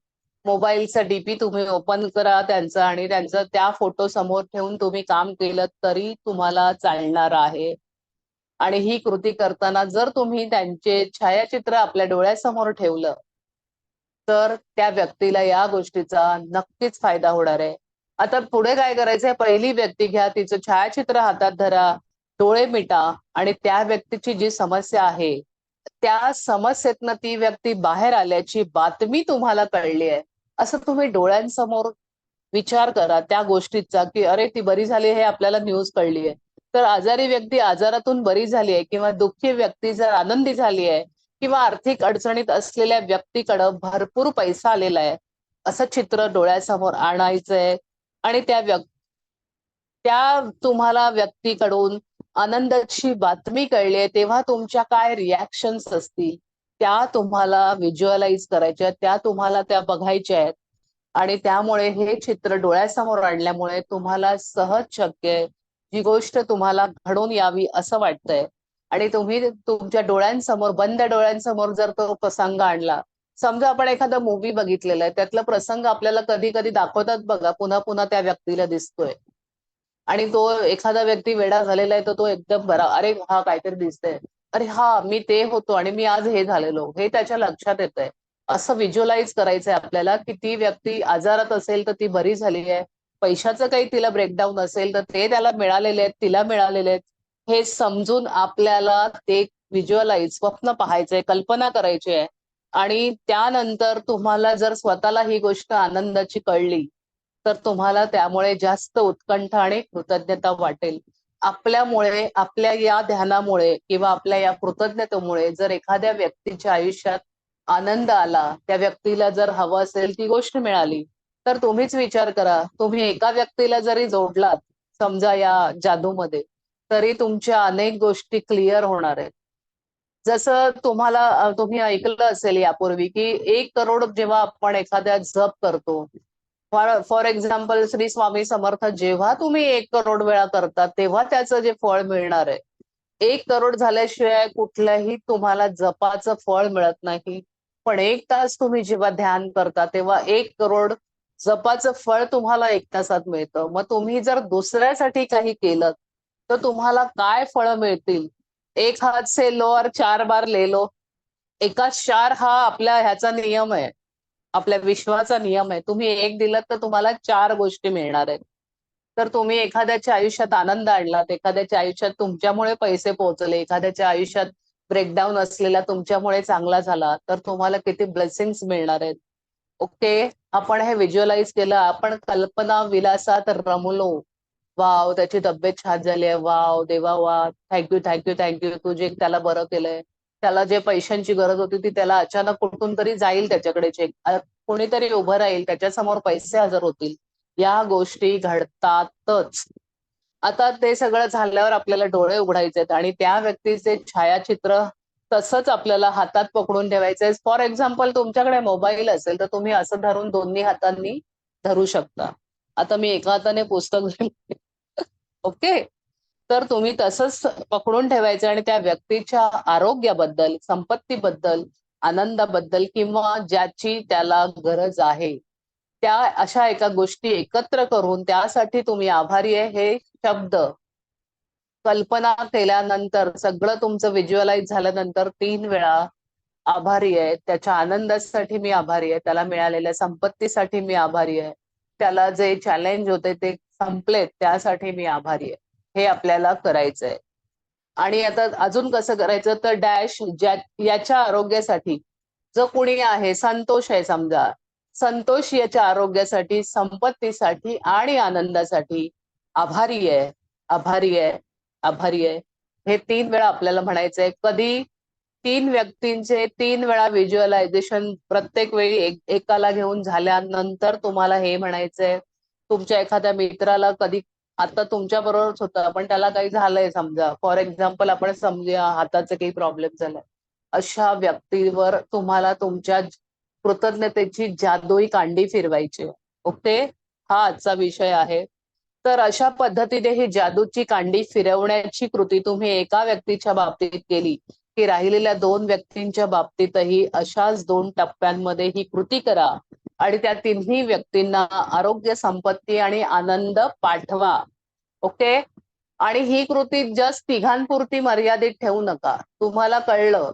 A: मोबाईलचा डीपी तुम्ही ओपन करा त्यांचा आणि त्यांचं त्या फोटो समोर ठेवून तुम्ही काम केलं तरी तुम्हाला चालणार आहे. आणि ही कृती करताना जर तुम्ही त्यांचे छायाचित्र आपल्या डोळ्यासमोर ठेवलं तर त्या व्यक्तीला या गोष्टीचा नक्कीच फायदा होणार आहे. आता पुढे काय करायचंय, पहिली व्यक्ती घ्या, तिचं छायाचित्र हातात धरा, डोळे मिटा आणि त्या व्यक्तीची जी समस्या आहे त्या समस्येतनं ती व्यक्ती बाहेर आल्याची बातमी तुम्हाला कळली आहे असं तुम्ही डोळ्यांसमोर विचार करा त्या गोष्टीचा, की अरे ती बरी झाली हे आपल्याला न्यूज कळली आहे. तर आजारी व्यक्ती आजारातून बरी झाली आहे किंवा दुःखी व्यक्ती जर आनंदी झाली आहे किंवा आर्थिक अडचणीत असलेल्या व्यक्तीकडे भरपूर पैसा आलेला आहे असं चित्र डोळ्यासमोर आणायचंय आणि त्या तुम्हाला व्यक्तीकडून आनंदाची बातमी कळली आहे तेव्हा तुमच्या काय रिॲक्शन्स असतील त्या तुम्हाला व्हिज्युअलाइज करायच्या, त्या तुम्हाला त्या बघायच्या आहेत. आणि त्यामुळे हे चित्र डोळ्यासमोर आणल्यामुळे तुम्हाला सहज शक्य आहे जी गोष्ट तुम्हाला घडून यावी असं वाटतंय. आणि तुम्ही तुमच्या डोळ्यांसमोर, बंद डोळ्यांसमोर जर तो प्रसंग आणला, समजा आपण एखादा मूवी बघितलेला आहे, त्यातला प्रसंग आपल्याला कधी कधी दाखवतात बघा, पुन्हा पुन्हा त्या व्यक्तीला दिसतोय आणि तो एखादा व्यक्ती वेडा झालेला आहे तर तो एकदम बरा, अरे हा काहीतरी दिसतंय, अरे हा मी ते होतो आणि मी आज हे झालेलो, हे त्याच्या लक्षात येतंय. असं व्हिज्युअलाइज करायचंय आपल्याला की ती व्यक्ती आजारात असेल तर ती बरी झाली आहे, पैशाचं काही तिला ब्रेकडाऊन असेल तर ते त्याला मिळालेले आहेत, तिला मिळालेले आहेत, हे समजून आपल्याला ते व्हिज्युअलाइज, स्वप्न पाहायचंय, कल्पना करायची आहे. आणि त्यानंतर तुम्हाला जर स्वतःला ही गोष्ट आनंदाची कळली तर तुम्हाला त्यामुळे जास्त उत्कंठ आणि कृतज्ञता वाटेल. आपल्यामुळे, आपल्या या ध्यानामुळे किंवा आपल्या या कृतज्ञतेमुळे जर एखाद्या व्यक्तीच्या आयुष्यात आनंद आला, त्या व्यक्तीला जर हवं असेल ती गोष्ट मिळाली, तर तुम्हीच विचार करा, तुम्ही एका व्यक्तीला जरी जोडलात समजा या जादूमध्ये तरी तुमच्या अनेक गोष्टी क्लिअर होणार आहेत. जसं तुम्ही ऐकलं असेल यापूर्वी की 1 करोड जेव्हा आपण एखाद्या जप करतो, फॉर एक्झाम्पल श्री स्वामी समर्थ, जेव्हा तुम्ही 1 करोड वेळा करता तेव्हा त्याचं जे फळ मिळणार आहे, 1 करोड झाल्याशिवाय कुठल्याही तुम्हाला जपाचं फळ मिळत नाही. पण 1 तास तुम्ही जेव्हा ध्यान करता तेव्हा 1 करोड जपाचं फळ तुम्हाला 1 तासात मिळतं. मग तुम्ही जर दुसऱ्यासाठी काही केलं तर तुम्हाला काय फळं मिळतील? 1 हात से लो और 4 बार ले लो. एकाच 4 हा आपल्या ह्याचा नियम आहे, आपल्या विश्वाचा नियम आहे. तुम्ही 1 दिलं तर तुम्हाला 4 गोष्टी मिळणार आहेत. तर तुम्ही एखाद्याच्या आयुष्यात आनंद आणलात, एखाद्याच्या आयुष्यात तुमच्यामुळे पैसे पोहोचले, एखाद्याच्या आयुष्यात ब्रेकडाऊन असलेला तुमच्यामुळे चांगला झाला, तर तुम्हाला किती ब्लेसिंग्स मिळणार आहेत. ओके, आपण हे व्हिज्युअलाइज केलं, आपण कल्पना विलासात रमलो. वाव, त्याची तब्येत छान झाली आहे, वाव देवा वा, थँक्यू थँक्यू थँक्यू, तू जे त्याला बरं केलंय. त्याला जे पैशांची गरज होती ती त्याला अचानक कुठून तरी जाईल त्याच्याकडे चेक, कोणीतरी उभं राहील, त्याच्यासमोर पैसे हजर होतील. या गोष्टी घडतातच. आता ते सगळं झाल्यावर आपल्याला डोळे उघडायचे आहेत आणि त्या व्यक्तीचे छायाचित्र तसंच आपल्याला हातात पकडून ठेवायचंय. फॉर एक्झाम्पल तुमच्याकडे मोबाईल असेल तर तुम्ही असं धरून दोन्ही हातांनी धरू शकता. आता मी एका हाताने पुस्तक ओके, तर तुम्ही तसंच पकडून ठेवायचं आणि त्या व्यक्तीच्या आरोग्याबद्दल, संपत्तीबद्दल, आनंदाबद्दल किंवा ज्याची त्याला गरज आहे त्या अशा एका गोष्टी एकत्र करून त्यासाठी तुम्ही आभारी आहे हे शब्द कल्पना केल्यानंतर, सगळं तुमचं व्हिज्युअलाइज झाल्यानंतर 3 वेळा आभारी आहे, त्याच्या आनंदासाठी मी आभारी आहे, त्याला मिळालेल्या संपत्तीसाठी मी आभारी आहे, त्याला जे चॅलेंज होते ते संपलेत त्यासाठी मी आभारी आहे, हे आपल्याला करायचंय. आणि आता अजून कसं करायचं तर याच्या आरोग्यासाठी जो कोणी आहे, संतोष आहे समजा, संतोष याच्या आरोग्यासाठी, संपत्तीसाठी आणि आनंदासाठी आभारी आहे, आभारी आहे, आभारी आहे. हे 3 वेळा आपल्याला म्हणायचंय. कधी 3 व्यक्तींचे 3 वेळा व्हिज्युअलायझेशन प्रत्येक वेळी एकाला घेऊन झाल्यानंतर तुम्हाला हे म्हणायचंय. तुमच्या एखाद्या मित्राला कधी आता तुमच्या बरोबरच होतं पण त्याला काही झालंय समजा, फॉर एक्झाम्पल आपण समजूया हाताचे काही प्रॉब्लेम झालाय, अशा व्यक्तीवर तुम्हाला तुमच्या कृतज्ञतेची जादुई कांडी फिरवायची. ओके, हा आजचा विषय आहे. तर अशा पद्धतीने ही जादूची कांडी फिरवण्याची कृती तुम्ही एका व्यक्तीच्या बाबतीत केली की राहिलेल्या 2 व्यक्तींच्या बाबतीतही अशाच 2 टप्प्यांमध्ये ही कृती करा आणि त्या तिन्ही व्यक्तींना आरोग्य, संपत्ती आणि आनंद पाठवा. ओके, आणि ही कृती जस्ट तिघांपुरती मर्यादित ठेवू नका. तुम्हाला कळलं,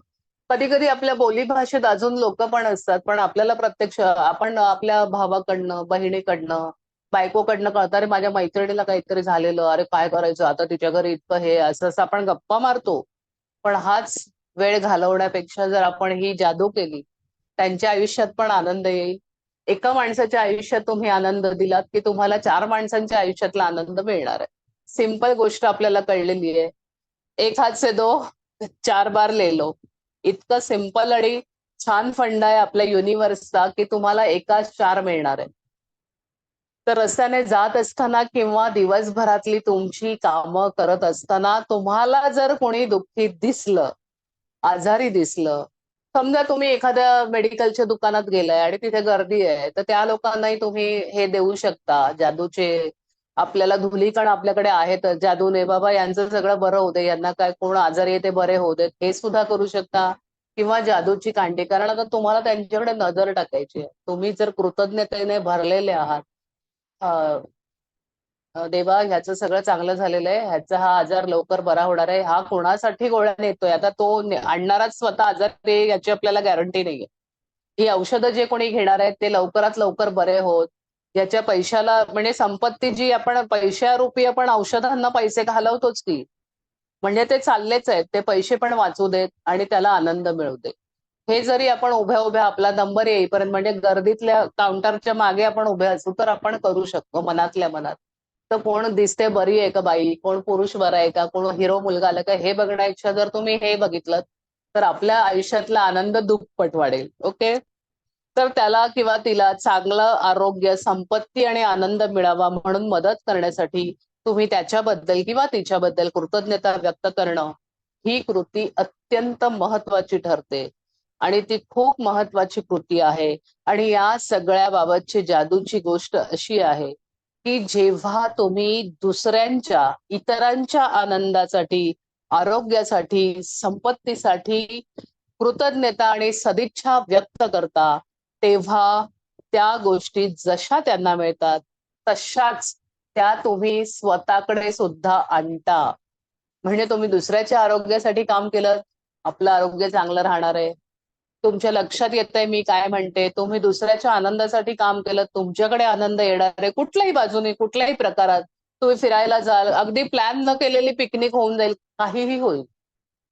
A: कधी कधी आपल्या बोलीभाषेत अजून लोक पण असतात पण आपल्याला प्रत्यक्ष आपण आपल्या भावाकडनं, बहिणीकडनं, बायकोकडनं कळतं अरे माझ्या मैत्रिणीला काहीतरी झालेलं, अरे काय करायचं आता तिच्या घरी इतकं हे असं असं आपण गप्पा मारतो. पण हाच वेळ घालवण्यापेक्षा जर आपण ही जादू केली त्यांच्या आयुष्यात पण आनंद येईल. एका माणसाच्या आयुष्यात तुम्ही आनंद दिलात की तुम्हाला 4 माणसांच्या आयुष्यातला आनंद मिळणार आहे. सिंपल गोष्ट आपल्याला कळलेली आहे. एक हात से 2 4 बार ले लो. इतकं सिंपल आणि छान फंड आहे आपल्या युनिव्हर्सचा की तुम्हाला एकाच 4 मिळणार आहे. तर रस्त्याने जात असताना किंवा दिवसभरातली तुमची कामं करत असताना तुम्हाला जर कोणी दुःखी दिसलं, आजारी दिसलं, समजा तुम्ही एखाद्या मेडिकलच्या दुकानात गेलाय आणि तिथे गर्दी आहे, तर त्या लोकांनाही तुम्ही हे देऊ शकता जादूचे. आपल्याला धुलीकण आपल्याकडे आहेत जादूने, बाबा यांचं सगळं बरं होऊ दे, यांना काय कोण आजारी आहे ते बरे होऊ देत, हे सुद्धा करू शकता. किंवा जादूची कांडी, कारण आता तुम्हाला त्यांच्याकडे नजर टाकायची आहे. तुम्ही जर कृतज्ञतेने भरलेले आहात, देवा ह्याचं सगळं चांगलं झालेलं आहे, ह्याचा हा आजार लवकर बरा होणार आहे, हा कोणासाठी गोळ्या नेतोय, आता तो आणणाराच स्वतः आजार याची आपल्याला गॅरंटी नाहीये. ही औषधं जे कोणी घेणार आहेत ते लवकरात लवकर बरे होत, याच्या पैशाला म्हणजे संपत्ती जी आपण पैशारूपी आपण औषधांना पैसे घालवतोच की, म्हणजे ते चाललेच आहेत, ते पैसे पण वाचू देत आणि त्याला आनंद मिळू दे. हे जरी आपण उभ्या उभ्या आपला नंबर येईपर्यंत म्हणजे गर्दीतल्या काउंटरच्या मागे आपण उभे असू तर आपण करू शकतो मनातल्या मनात. तर कोण दिसते बरी आहे का बाई, कोण पुरुष बरा आहे का, कोण हिरो मुलगा आला का, हे बघण्यापेक्षा जर तुम्ही हे बघितलं तर आपल्या आयुष्यातला आनंद दुप्पट वाढेल. ओके, तर त्याला किंवा तिला चांगलं आरोग्य, संपत्ती आणि आनंद मिळावा म्हणून मदत करण्यासाठी तुम्ही त्याच्याबद्दल किंवा तिच्याबद्दल कृतज्ञता व्यक्त करणं ही कृती अत्यंत महत्वाची ठरते आणि ती खूप महत्वाची कृती आहे. आणि या सगळ्या बाबतची जादूची गोष्ट अशी आहे की जेव्हा तुम्ही दुसऱ्यांच्या, इतरांच्या आनंदासाठी, आरोग्यासाठी, संपत्तीसाठी कृतज्ञता आणि सदिच्छा व्यक्त करता, तेव्हा त्या गोष्टी जशा त्यांना मिळतात तशाच त्या तुम्ही स्वतःकडे सुद्धा आणता. म्हणजे तुम्ही दुसऱ्याच्या आरोग्यासाठी काम केलं, आपलं आरोग्य चांगलं राहणार आहे. तुमच्या लक्षात येतंय मी काय म्हणते, तुम्ही दुसऱ्याच्या आनंदासाठी काम केलं, तुमच्याकडे आनंद येणार आहे. कुठल्याही बाजूने, कुठल्याही प्रकारात तुम्ही फिरायला जाल, अगदी प्लॅन न केलेली पिकनिक होऊन जाईल, काहीही होईल.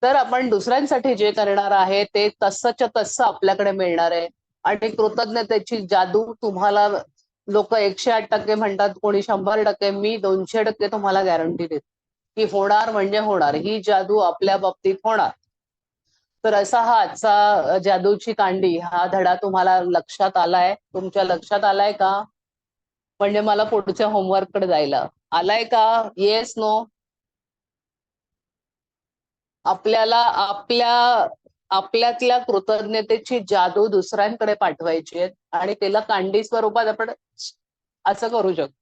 A: तर आपण दुसऱ्यांसाठी जे करणार आहे ते तसंच्या तसं आपल्याकडे मिळणार आहे. आणि कृतज्ञतेची जादू तुम्हाला लोक 108% म्हणतात, कोणी 100%, मी 200% तुम्हाला गॅरंटी देते की होणार म्हणजे होणार. ही जादू आपल्या बाबतीत होणार. तर असा हा आजचा जादूची कांडी हा धडा तुम्हाला लक्षात आलाय, तुमच्या लक्षात आलाय का? म्हणजे मला पुढच्या होमवर्ककडे जायला आलाय का? Yes, no? आपल्याला आपल्यातल्या कृतज्ञतेची जादू दुसऱ्यांकडे पाठवायची आहे आणि त्याला कांडी स्वरूपात आपण असं करू शकतो.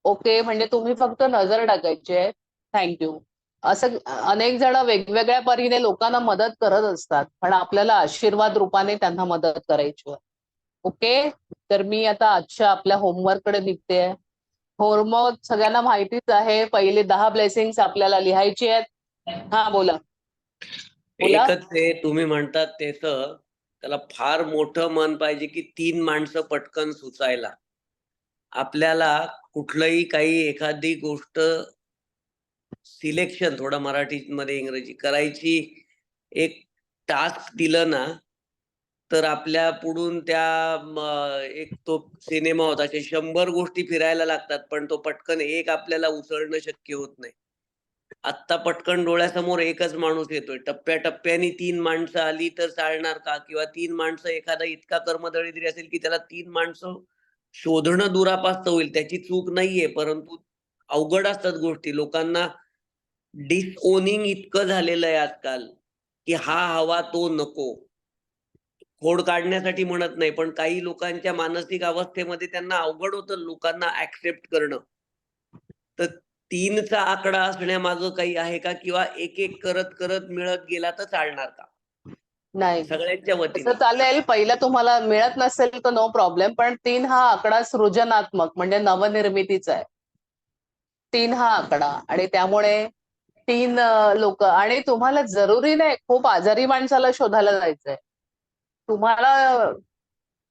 A: ओके, म्हणजे तुम्ही फक्त नजर टाकायची आहे. थँक्यू. असं अनेक जण वेगवेगळ्या परीने लोकांना मदत करत असतात, पण आपल्याला आशीर्वाद रूपाने त्यांना मदत करायची आहे. ओके, तर मी आता आजच्या आपल्या होमवर्ककडे निघते. होमवर्क सगळ्यांना माहितीच आहे, पहिले 10 ब्लेसिंग्स आपल्याला लिहायची आहेत. हा, बोला. बोला.
G: एकच ते तुम्ही म्हणतात त्याचं, त्याला फार मोठं मन पाहिजे की 3 माणसं पटकन सुचायला. आपल्याला कुठलंही काही एखादी गोष्ट सिलेक्शन, थोडं मराठीमध्ये इंग्रजी करायची, एक टास्क दिलं ना तर आपल्या पुढून एक तो सिनेमा होता, अशा 100 गोष्टी फिरायला लागतात, पण तो पटकन एक आपल्याला उसळणं शक्य होत नाही. आत्ता पटकन डोळ्यासमोर एकच माणूस येतोय. टप्प्याटप्प्याने 3 माणसं आली तर चालणार का? किंवा 3 माणसं, एखादा इतका कर्मदळिद्री असेल की त्याला 3 माणसं शोधणं दुरापास्त होईल. त्याची चूक नाहीये, परंतु अवघड असतात गोष्टी. लोकांना डिसओनिंग इतकं झालेलं आहे आजकाल, की हा हवा तो नको. खोड काढण्यासाठी म्हणत नाही, पण काही लोकांच्या मानसिक अवस्थेमध्ये त्यांना अवघड होतं लोकांना ॲक्सेप्ट करणं. तर 3चा आकडा असण्यामागं काही आहे का? किंवा एक करत मिळत गेला तर चालणार का?
A: नाही,
G: सगळ्यांच्या
A: असं
G: वतीने.
A: चालेल. पहिलं तुम्हाला मिळत नसेल तर नो प्रॉब्लेम, पण 3 हा आकडा सृजनात्मक म्हणजे नवनिर्मितीचा आहे. 3 हा आकडा, आणि त्यामुळे 3 लोक, आणि तुम्हाला जरुरी नाही खूप आजारी माणसाला शोधायला जायचंय. तुम्हाला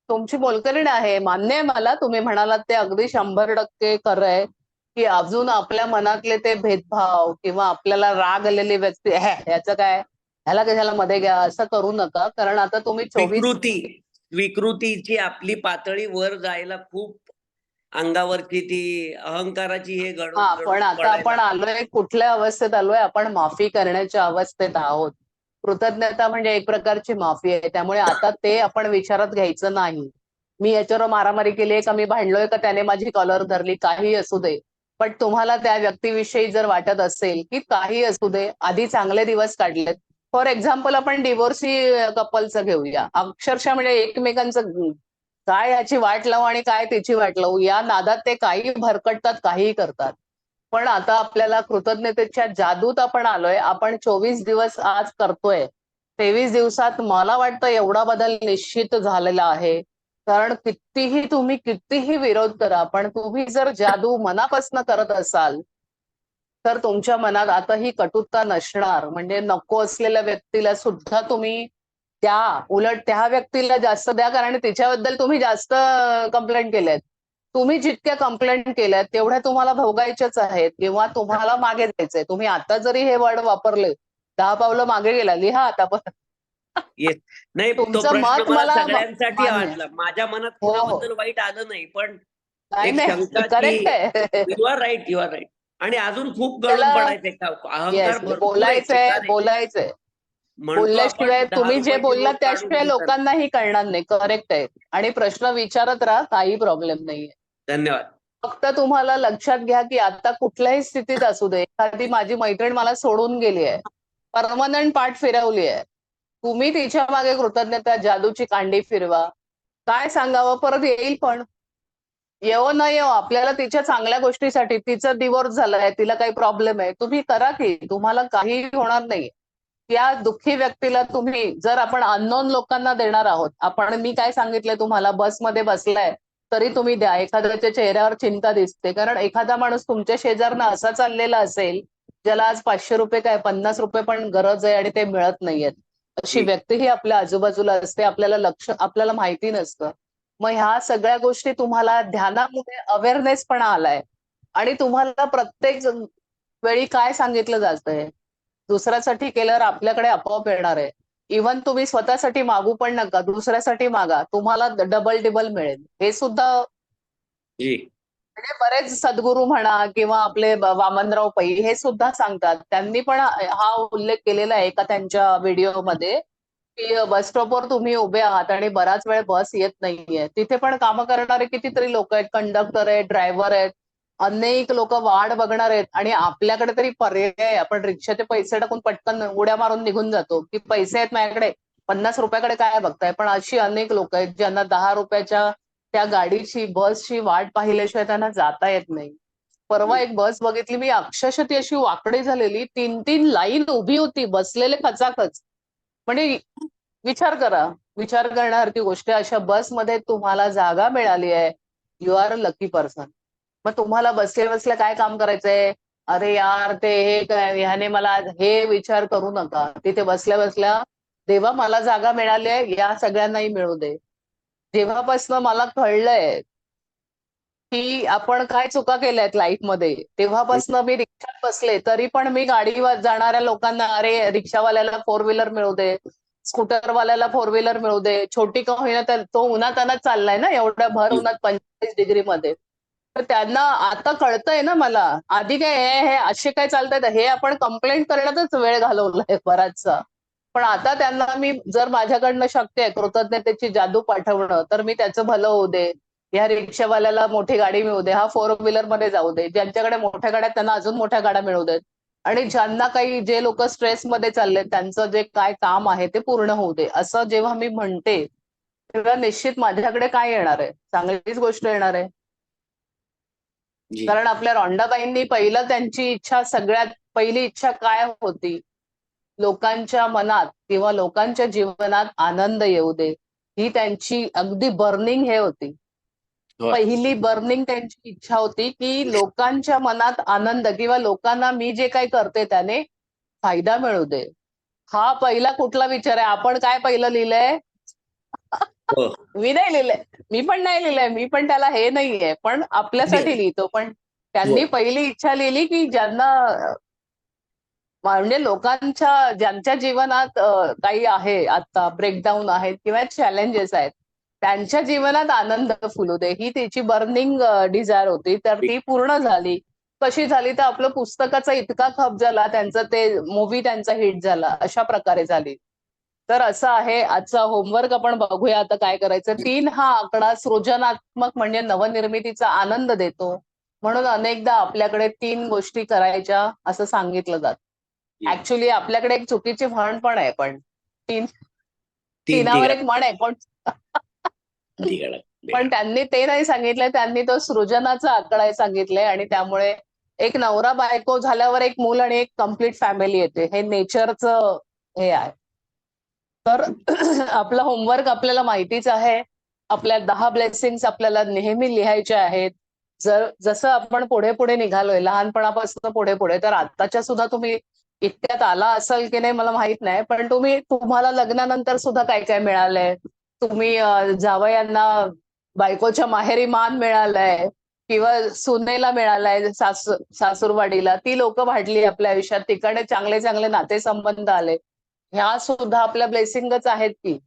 A: तुमची मोलकरीण आहे, मान्य आहे मला, तुम्ही म्हणालात ते अगदी 100% खरं आहे, की अजून आपल्या मनातले ते भेदभाव किंवा आपल्याला राग आलेली व्यक्ती, ह्याचं काय, ह्याला कशाला मध्ये घ्या, असं करू नका. कारण आता तुम्ही 24
G: स्वीकृतीची आपली पातळी वर जायला खूप अंगावरची ती अहंकाराची हे
A: हा,
G: गळून
A: पण आता
G: पडायला.
A: आपण आलोय कुठल्या अवस्थेत आलोय, आपण माफी करण्याच्या अवस्थेत आहोत. कृतज्ञता म्हणजे एक प्रकारची माफी आहे. त्यामुळे आता ते आपण विचारात घ्यायचं नाही. मी याच्यावर मारामारी केली आहे का, मी भांडलोय का, त्याने माझी कॉलर धरली, काही असू दे. पण तुम्हाला त्या व्यक्तीविषयी जर वाटत असेल की काही असू दे, आधी चांगले दिवस काढलेत. फॉर एक्झाम्पल आपण डिवोर्सी कपलचं घेऊया. अक्षरशः म्हणजे एकमेकांचं काय याची वाट लावू आणि काय तिची वाट लावू, या नादात ते काही भरकटतात, काहीही करतात. पण आता आपल्याला कृतज्ञतेच्या जादूत आपण आलोय. आपण 24 दिवस आज करतोय. 23 दिवसात मला वाटतं एवढा बदल निश्चित झालेला आहे. कारण कितीही विरोध करा, पण तुम्ही जर जादू मनापासून करत असाल, तर तुमच्या मनात आता ही कटुता नसणार. म्हणजे नको असलेल्या व्यक्तीला सुद्धा तुम्ही द्या. उलट त्या व्यक्तीला जास्त द्या, कारण तिच्याबद्दल तुम्ही जास्त कंप्लेंट केल्यात. तुम्ही जितक्या कंप्लेंट केल्यात तेवढ्या तुम्हाला भोगायच्याच आहेत, किंवा तुम्हाला मागे जायचंय. तुम्ही आता जरी हे वर्ड वापरले, 10 पावलं मागे गेला, लिहा आता पण.
G: येस. नाही, तो
A: तुमचं
G: प्रश्न
A: मत
G: मला
A: मला
G: सगळ्यांसाठी
A: मान्य.
G: वाटला. माझ्या मनात
A: हो, हो.
G: कुणाबद्दल वाईट आलं नाही, पण
A: नाही,
G: एक शंका
A: नाही,
G: की
A: करेक्ट आहे.
G: You are right, you are right. आणि अजून खूप
A: त्याला
G: गळून पडायचंय का? अहंकार
A: येस,
G: भरपूर आहे,
A: बोलायचंय,
G: ठिकाण आहे.
A: बोलायचंय.
G: म्हणतो आपण
A: बोलल्याशिवाय
G: 10
A: तुम्ही जे
G: रुपयाची
A: बोललात
G: नोट काढून
A: त्याशिवाय
G: देताना.
A: लोकांनाही कळणार नाही. करेक्ट आहे. आणि प्रश्न विचारत राहा, काही प्रॉब्लेम नाहीये.
G: धन्यवाद.
A: फक्त तुम्हाला लक्षात घ्या की आता कुठल्याही स्थितीत असू दे, एखादी माझी मैत्रीण मला सोडून गेली आहे, परमनंट पाठ फिरवली आहे, तुम्ही तिच्या मागे कृतज्ञता जादूची कांडी फिरवा. काय सांगावं, परत येईल पण. येवो न येवो, आपल्याला तिच्या चांगल्या गोष्टीसाठी, तिचं डिवोर्स झालंय, तिला काही प्रॉब्लेम आहे, तुम्ही करा की, तुम्हाला काही होणार नाही. त्या दुःखी व्यक्तीला तुम्ही, जर आपण अननोन लोकांना देणार आहोत, आपण, मी काय सांगितलंय तुम्हाला, बसमध्ये बसलाय तरी तुम्ही द्या. एखाद्याच्या चेहऱ्यावर चिंता दिसते, कारण एखादा माणूस तुमच्या शेजारनं असा चाललेला असेल, ज्याला आज 500 रुपये काय 50 रुपये पण गरज आहे आणि ते मिळत नाहीयेत. अशी
G: जी.
A: व्यक्तीही आपल्या आजूबाजूला असते, आपल्याला माहिती नसतं. मग ह्या सगळ्या गोष्टी तुम्हाला ध्यानामध्ये अवेअरनेस पण आलाय, आणि तुम्हाला प्रत्येक वेळी काय सांगितलं जातंय, दुसऱ्यासाठी केल्यावर आपल्याकडे आपोआप येणार आहे. इव्हन तुम्ही स्वतःसाठी मागू पण नका, दुसऱ्यासाठी मागा, तुम्हाला डबल टिबल मिळेल. हे सुद्धा
G: जी.
A: म्हणजे बरेच सद्गुरू म्हणा किंवा आपले वामनराव पै हे सुद्धा सांगतात. त्यांनी पण हा उल्लेख केलेला आहे एका त्यांच्या व्हिडिओमध्ये, की बस स्टॉपवर तुम्ही उभे आहात आणि बराच वेळ बस येत नाहीये. तिथे पण कामं करणारे कितीतरी लोक आहेत, कंडक्टर आहेत, ड्रायव्हर आहेत, अनेक लोक वाट बघणार आहेत, आणि आपल्याकडे तरी पर्याय आहे. आपण रिक्षाचे पैसे टाकून पटकन उड्या मारून निघून जातो, की पैसे आहेत माझ्याकडे, 50 रुपयाकडे काय बघताय. पण अशी अनेक लोक आहेत ज्यांना 10 रुपयाच्या त्या गाडीची, बसची वाट पाहिल्याशिवाय त्यांना जाता येत नाही. परवा एक बस बघितली मी, अक्षरशः ती अशी वाकडी झालेली, 3-3 लाईन उभी होती, बसलेले खचाखच. म्हणजे विचार करा, विचार करण्यासारखी गोष्ट आहे. अशा बसमध्ये तुम्हाला जागा मिळाली आहे, you are a lucky person. मग तुम्हाला बसल्या बसल्या काय काम करायचंय, अरे यार ते हे काय, ह्याने मला हे विचार करू नका. तिथे बसल्या बसल्या देवा मला जागा मिळाली आहे, या सगळ्यांनाही मिळू दे. जेव्हापासनं मला कळलंय की आपण काय चुका केल्यात लाईफमध्ये, तेव्हापासनं मी रिक्षात बसले तरी पण मी गाडीवर जाणाऱ्या लोकांना, अरे रिक्षावाल्याला 4 व्हीलर मिळू दे, स्कूटरवाल्याला 4 व्हीलर मिळू दे, छोटी का होईना तर तो उन्हातान्हात चाललाय ना एवढ्या भर उन्हात 45 डिग्रीमध्ये. तर त्यांना आता कळतंय ना मला. आधी काय हे असे काय चालतायत हे आपण कंप्लेंट करण्यातच वेळ घालवलाय बराचसा. पण आता त्यांना मी जर माझ्याकडनं शक्य आहे कृतज्ञतेची जादू पाठवणं, तर मी त्याचं भलं होऊ दे. ह्या रिक्षावाल्याला मोठी गाडी मिळू दे, हा 4 व्हीलर मध्ये जाऊ दे. ज्यांच्याकडे मोठ्या गाड्या आहेत त्यांना अजून मोठ्या गाड्या मिळू देत. आणि ज्यांना काही जे लोक स्ट्रेसमध्ये चालले त्यांचं जे काय काम आहे ते पूर्ण होऊ दे. असं जेव्हा मी म्हणते, तेव्हा निश्चित माझ्याकडे काय येणार आहे? चांगलीच गोष्ट येणार आहे.
G: जी.
A: कारण आपल्या रॉन्डाबाईंनी पहिलं त्यांची इच्छा सगळ्यात पहिली इच्छा काय होती? लोकांच्या मनात किंवा लोकांच्या जीवनात आनंद येऊ दे. ही त्यांची अगदी बर्निंग हे होती.
G: होय.
A: पहिली बर्निंग त्यांची इच्छा होती की लोकांच्या मनात आनंद किंवा लोकांना मी जे काही करते त्याने फायदा मिळू दे. हा पहिला कुठला विचार आहे? आपण काय पहिलं लिहिलंय?
G: हो.
A: मी नाही लिहिलंय. मी पण नाही लिहिलंय. मी पण त्याला हे नाहीये. पण आपल्यासाठी लिहितो. पण त्यांनी
G: हो.
A: पहिली इच्छा लिहिली की ज्यांना म्हणजे लोकांच्या ज्यांच्या जीवनात काही आहे आता ब्रेकडाऊन आहेत किंवा चॅलेंजेस आहेत, त्यांच्या जीवनात आनंद फुलू दे. ही त्याची बर्निंग डिझायर होती. तर ती पूर्ण झाली. कशी झाली तर आपलं पुस्तकाचा इतका खप झाला, त्यांचं ते मूव्ही त्यांचा हिट झाला. अशा प्रकारे झाली. तर असं आहे आजचा होमवर्क आपण बघूया आता काय करायचं. 3 हा आकडा सृजनात्मक म्हणजे नवनिर्मितीचा आनंद देतो. म्हणून अनेकदा आपल्याकडे 3 गोष्टी करायच्या असं सांगितलं जातं. ऍक्च्युली आपल्याकडे एक चुकीची म्हण पण आहे, पण 3
G: तीन
A: तीनावर
G: तिघा
A: एक म्हण आहे पण
G: तिघाडा.
A: पण त्यांनी ते नाही सांगितलंय, त्यांनी तो सृजनाचा आकडा सांगितलंय आणि त्यामुळे एक नवरा बायको झाल्यावर एक मूल आणि एक कम्प्लीट फॅमिली येते. हे नेचरचं हे आहे. तर आपलं होमवर्क आपल्याला माहितीच आहे. आपल्या 10 ब्लेसिंग्स आपल्याला नेहमी लिहायच्या आहेत. जसं आपण पुढे पुढे निघालोय लहानपणापासून पुढे पुढे, तर आत्ताच्या सुद्धा तुम्ही इतक्यात आला असेल की नाही मला माहित नाही, पण तुम्हाला लग्नानंतर सुद्धा काय काय मिळालंय. तुम्ही जावयांना बायकोच्या माहेरी मान मिळालाय किंवा सुनेला मिळालाय सासूरवाडीला. ती लोक वाढली आपल्या आयुष्यात, तिकडे चांगले चांगले नातेसंबंध आले. ह्या सुद्धा आपल्या ब्लेसिंगच आहेत की.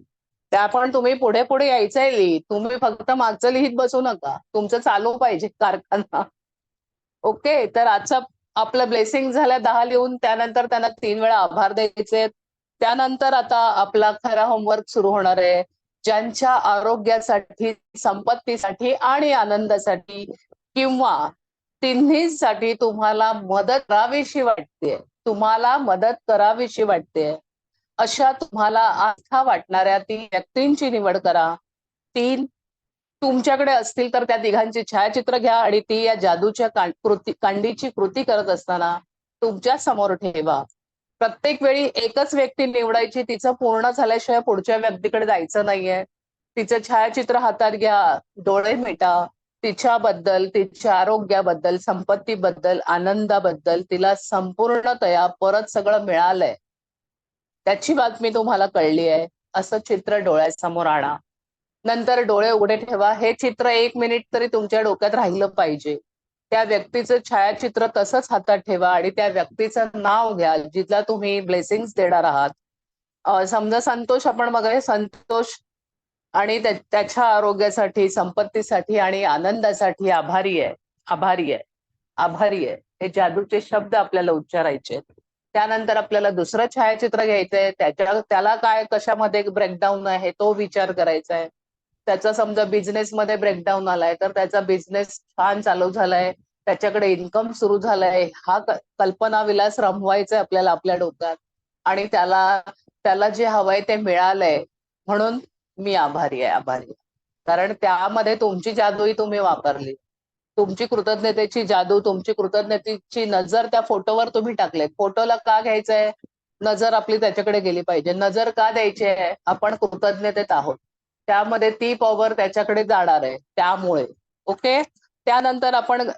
A: त्या पण तुम्ही पुढे पुढे यायचंय लिहित. तुम्ही फक्त मागचं लिहित बसू नका. तुमचं चालू पाहिजे कारखाना. ओके, तर आजचा आपलं ब्लेसिंग झाल्या 10 लिहून, त्यानंतर त्यांना 3 वेळा आभार द्यायचे. त्यानंतर आता आपला खरा होमवर्क सुरू होणार आहे. ज्यांच्या आरोग्यासाठी, संपत्तीसाठी आणि आनंदासाठी किंवा तिन्हीसाठी तुम्हाला मदत करावीशी वाटते, तुम्हाला मदत करावीशी वाटते, अशा तुम्हाला आस्था वाटणाऱ्या 3 व्यक्तींची निवड करा. 3 तुमच्याकडे असतील तर त्या तिघांची छायाचित्र घ्या आणि ती या जादूच्या कांडीची कृती करत असताना तुमच्या समोर ठेवा. प्रत्येक वेळी एकच व्यक्ती निवडायची, तिचं पूर्ण झाल्याशिवाय पुढच्या व्यक्तीकडे जायचं नाहीये. तिचं छायाचित्र हातात घ्या, डोळे मिटा, तिच्याबद्दल, तिच्या आरोग्याबद्दल, संपत्तीबद्दल, आनंदाबद्दल, तिला संपूर्णतया परत सगळं मिळालंय त्याची बातमी तुम्हाला कळली आहे असं चित्र डोळ्यासमोर आणा. नंतर डोळे उघडे ठेवा. हे चित्र 1 मिनिट तरी तुमच्या डोक्यात राहिलं पाहिजे. त्या व्यक्तीचं छायाचित्र तसंच हातात ठेवा आणि त्या व्यक्तीचं नाव घ्या जिथला तुम्ही ब्लेसिंग्स देणार आहात. समजा संतोष आपण बघा, संतोष आणि त्याच्या आरोग्यासाठी, संपत्तीसाठी आणि आनंदासाठी आभारी आहे, आभारी आहे, आभारी आहे. हे जादूचे शब्द आपल्याला उच्चारायचे. त्यानंतर आपल्याला दुसरं छायाचित्र घ्यायचंय. त्याला काय कशामध्ये ब्रेकडाऊन आहे तो विचार करायचा आहे. त्याचा समजा बिझनेसमध्ये ब्रेकडाऊन आलाय तर त्याचा बिझनेस छान चालू झालाय, त्याच्याकडे इन्कम सुरू झालाय, हा कल्पना विलास रमवायचा आपल्याला आपल्या डोक्यात. आणि त्याला जे हवंय ते मिळालंय म्हणून मी आभारी आहे, आभारी. कारण त्यामध्ये तुमची जादूही तुम्ही वापरली. तुमची कृतज्ञतेची जादू, तुमची कृतज्ञतेची नजर त्या फोटोवर तुम्ही टाकले. फोटोला का घ्यायचंय? नजर आपली त्याच्याकडे गेली पाहिजे. नजर का द्यायची आहे? आपण कृतज्ञतेत आहोत. त्यामध्ये ती पॉवर त्याच्याकडे जाणार आहे त्यामुळे. ओके, त्यानंतर आपण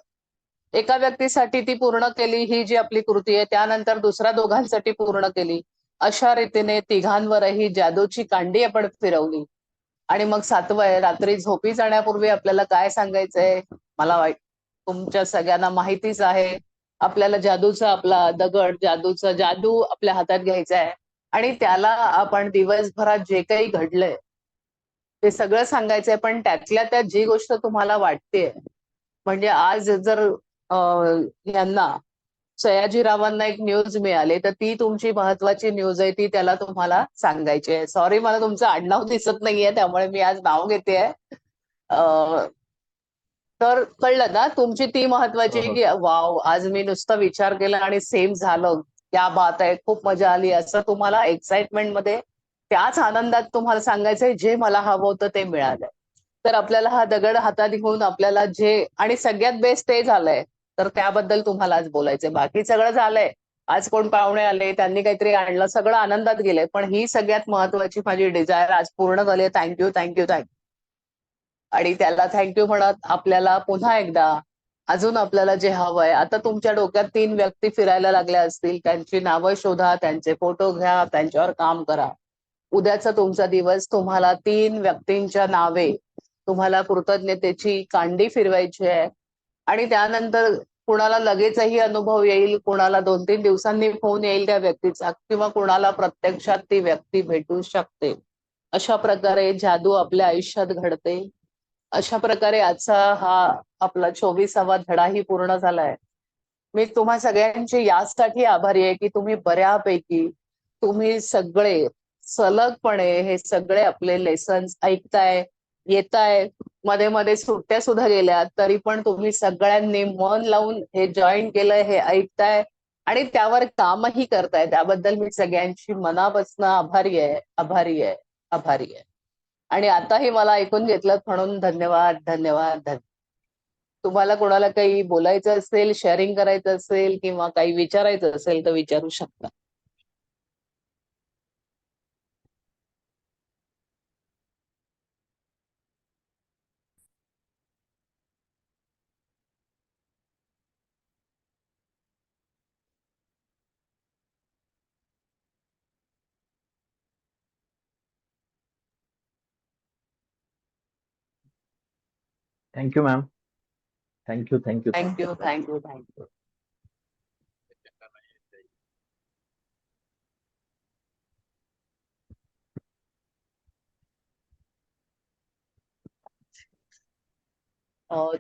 A: एका व्यक्तीसाठी ती पूर्ण केली, ही जी आपली कृती आहे. त्यानंतर दुसऱ्या दोघांसाठी पूर्ण केली. अशा रीतीने तिघांवरही जादूची कांडी आपण फिरवली. आणि मग 7वं आहे, रात्री झोपी जाण्यापूर्वी आपल्याला काय सांगायचंय? मला तुमच्या सगळ्यांना माहितीच आहे. आपल्याला जादूचा आपला दगड, जादू आपल्या हातात घ्यायचा आहे आणि त्याला आपण दिवसभरात जे काही घडलंय ते सगळं सांगायचंय, पण त्यातल्या त्यात जी गोष्ट तुम्हाला वाटतेय, म्हणजे आज जर यांना सयाजीरावांना एक न्यूज मिळाली तर ती तुमची महत्वाची न्यूज आहे, ती त्याला तुम्हाला सांगायची आहे. सॉरी, मला तुमचं आडनाव दिसत नाहीये त्यामुळे मी आज नाव घेते. तर कळलं ना, तुमची ती महत्वाची
E: हो, हो.
A: की वाव, आज मी नुसता विचार केला आणि सेम झालं, क्या बात आहे, खूप मजा आली, असं तुम्हाला एक्साइटमेंट मध्ये त्याच आनंदात तुम्हाला सांगायचंय जे मला हवं होतं ते मिळालंय. तर आपल्याला हा दगड हातात घेऊन आपल्याला जे, आणि सगळ्यात बेस्ट ते झालंय, तर त्याबद्दल तुम्हाला आज बोलायचंय. बाकी सगळं झालंय, आज कोण पाहुणे आले, त्यांनी काहीतरी आणलं, सगळं आनंदात गेलंय, पण ही सगळ्यात महत्वाची माझी डिझायर आज पूर्ण झाली. Thank you, thank you, thank you. आणि त्याला थँक्यू म्हणत आपल्याला पुन्हा एकदा अजून आपल्याला जे हवंय, आता तुमच्या डोक्यात 3 व्यक्ती फिरायला लागल्या असतील, त्यांची नावं शोधा, त्यांचे फोटो घ्या, त्यांच्यावर काम करा. उद्याचा तुमचा दिवस तुम्हाला 3 व्यक्तींच्या नावे तुम्हाला कृतज्ञतेची कांडी फिरवायची आहे. आणि त्यानंतर कुणाला लगेचही अनुभव येईल, कुणाला 2-3 दिवसांनी फोन येईल त्या व्यक्तीचा, किंवा कुणाला प्रत्यक्षात ती व्यक्ती भेटू शकते. अशा प्रकारे जादू आपल्या आयुष्यात घडते. अशा प्रकारे आजचा हा आपला 24वा धडाही पूर्ण झालाय. मी तुम्हा सगळ्यांची यासाठी आभारी आहे की तुम्ही बऱ्यापैकी, तुम्ही सगळे सलगपणे हे सगळे आपले लेसन्स ऐकताय, येताय, मध्ये मध्ये सुट्ट्या सुद्धा गेल्या तरी पण तुम्ही सगळ्यांनी मन लावून हे जॉईन केलंय, हे ऐकताय आणि त्यावर कामही करताय. त्याबद्दल मी सगळ्यांची मनापासून आभारी आहे, आभारी आहे, आभारी आहे. आणि आताही मला ऐकून घेतलं म्हणून धन्यवाद, धन्यवाद, धन्यवाद. तुम्हाला कोणाला काही बोलायचं असेल, शेअरिंग करायचं असेल किंवा काही विचारायचं असेल तर विचारू शकता.
E: Thank you ma'am. Thank you, thank you,
A: thank you, thank you, thank you.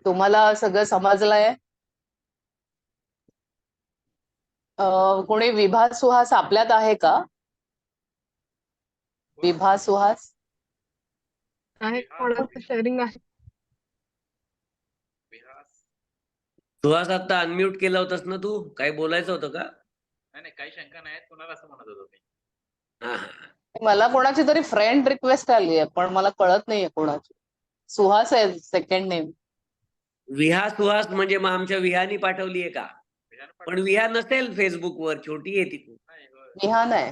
A: तुम्हाला सगळं समजलंय? कोणी विभा सुहास आपल्यात आहे का? विभा सुहास?
C: आहे, थोडंसं शेअरिंग आहे.
G: सुहास, आता अनम्यूट केला होतास ना तू? काही बोलायचं होतं का?
B: नाही, काही शंका नाही, कुणाला असं म्हणत होतो मी.
G: हा हा.
A: मला कोणाची तरी फ्रेंड रिक्वेस्ट आली आहे, पण मला कळत नाहीये कोणाची. सुहास आहे सेकंड नेम.
G: विहा सुहास म्हणजे मग आमच्या विहानी पाठवली आहे का? पण विहा नसेल फेसबुक वर, छोटी आहे ती खूप.
A: विहान आहे.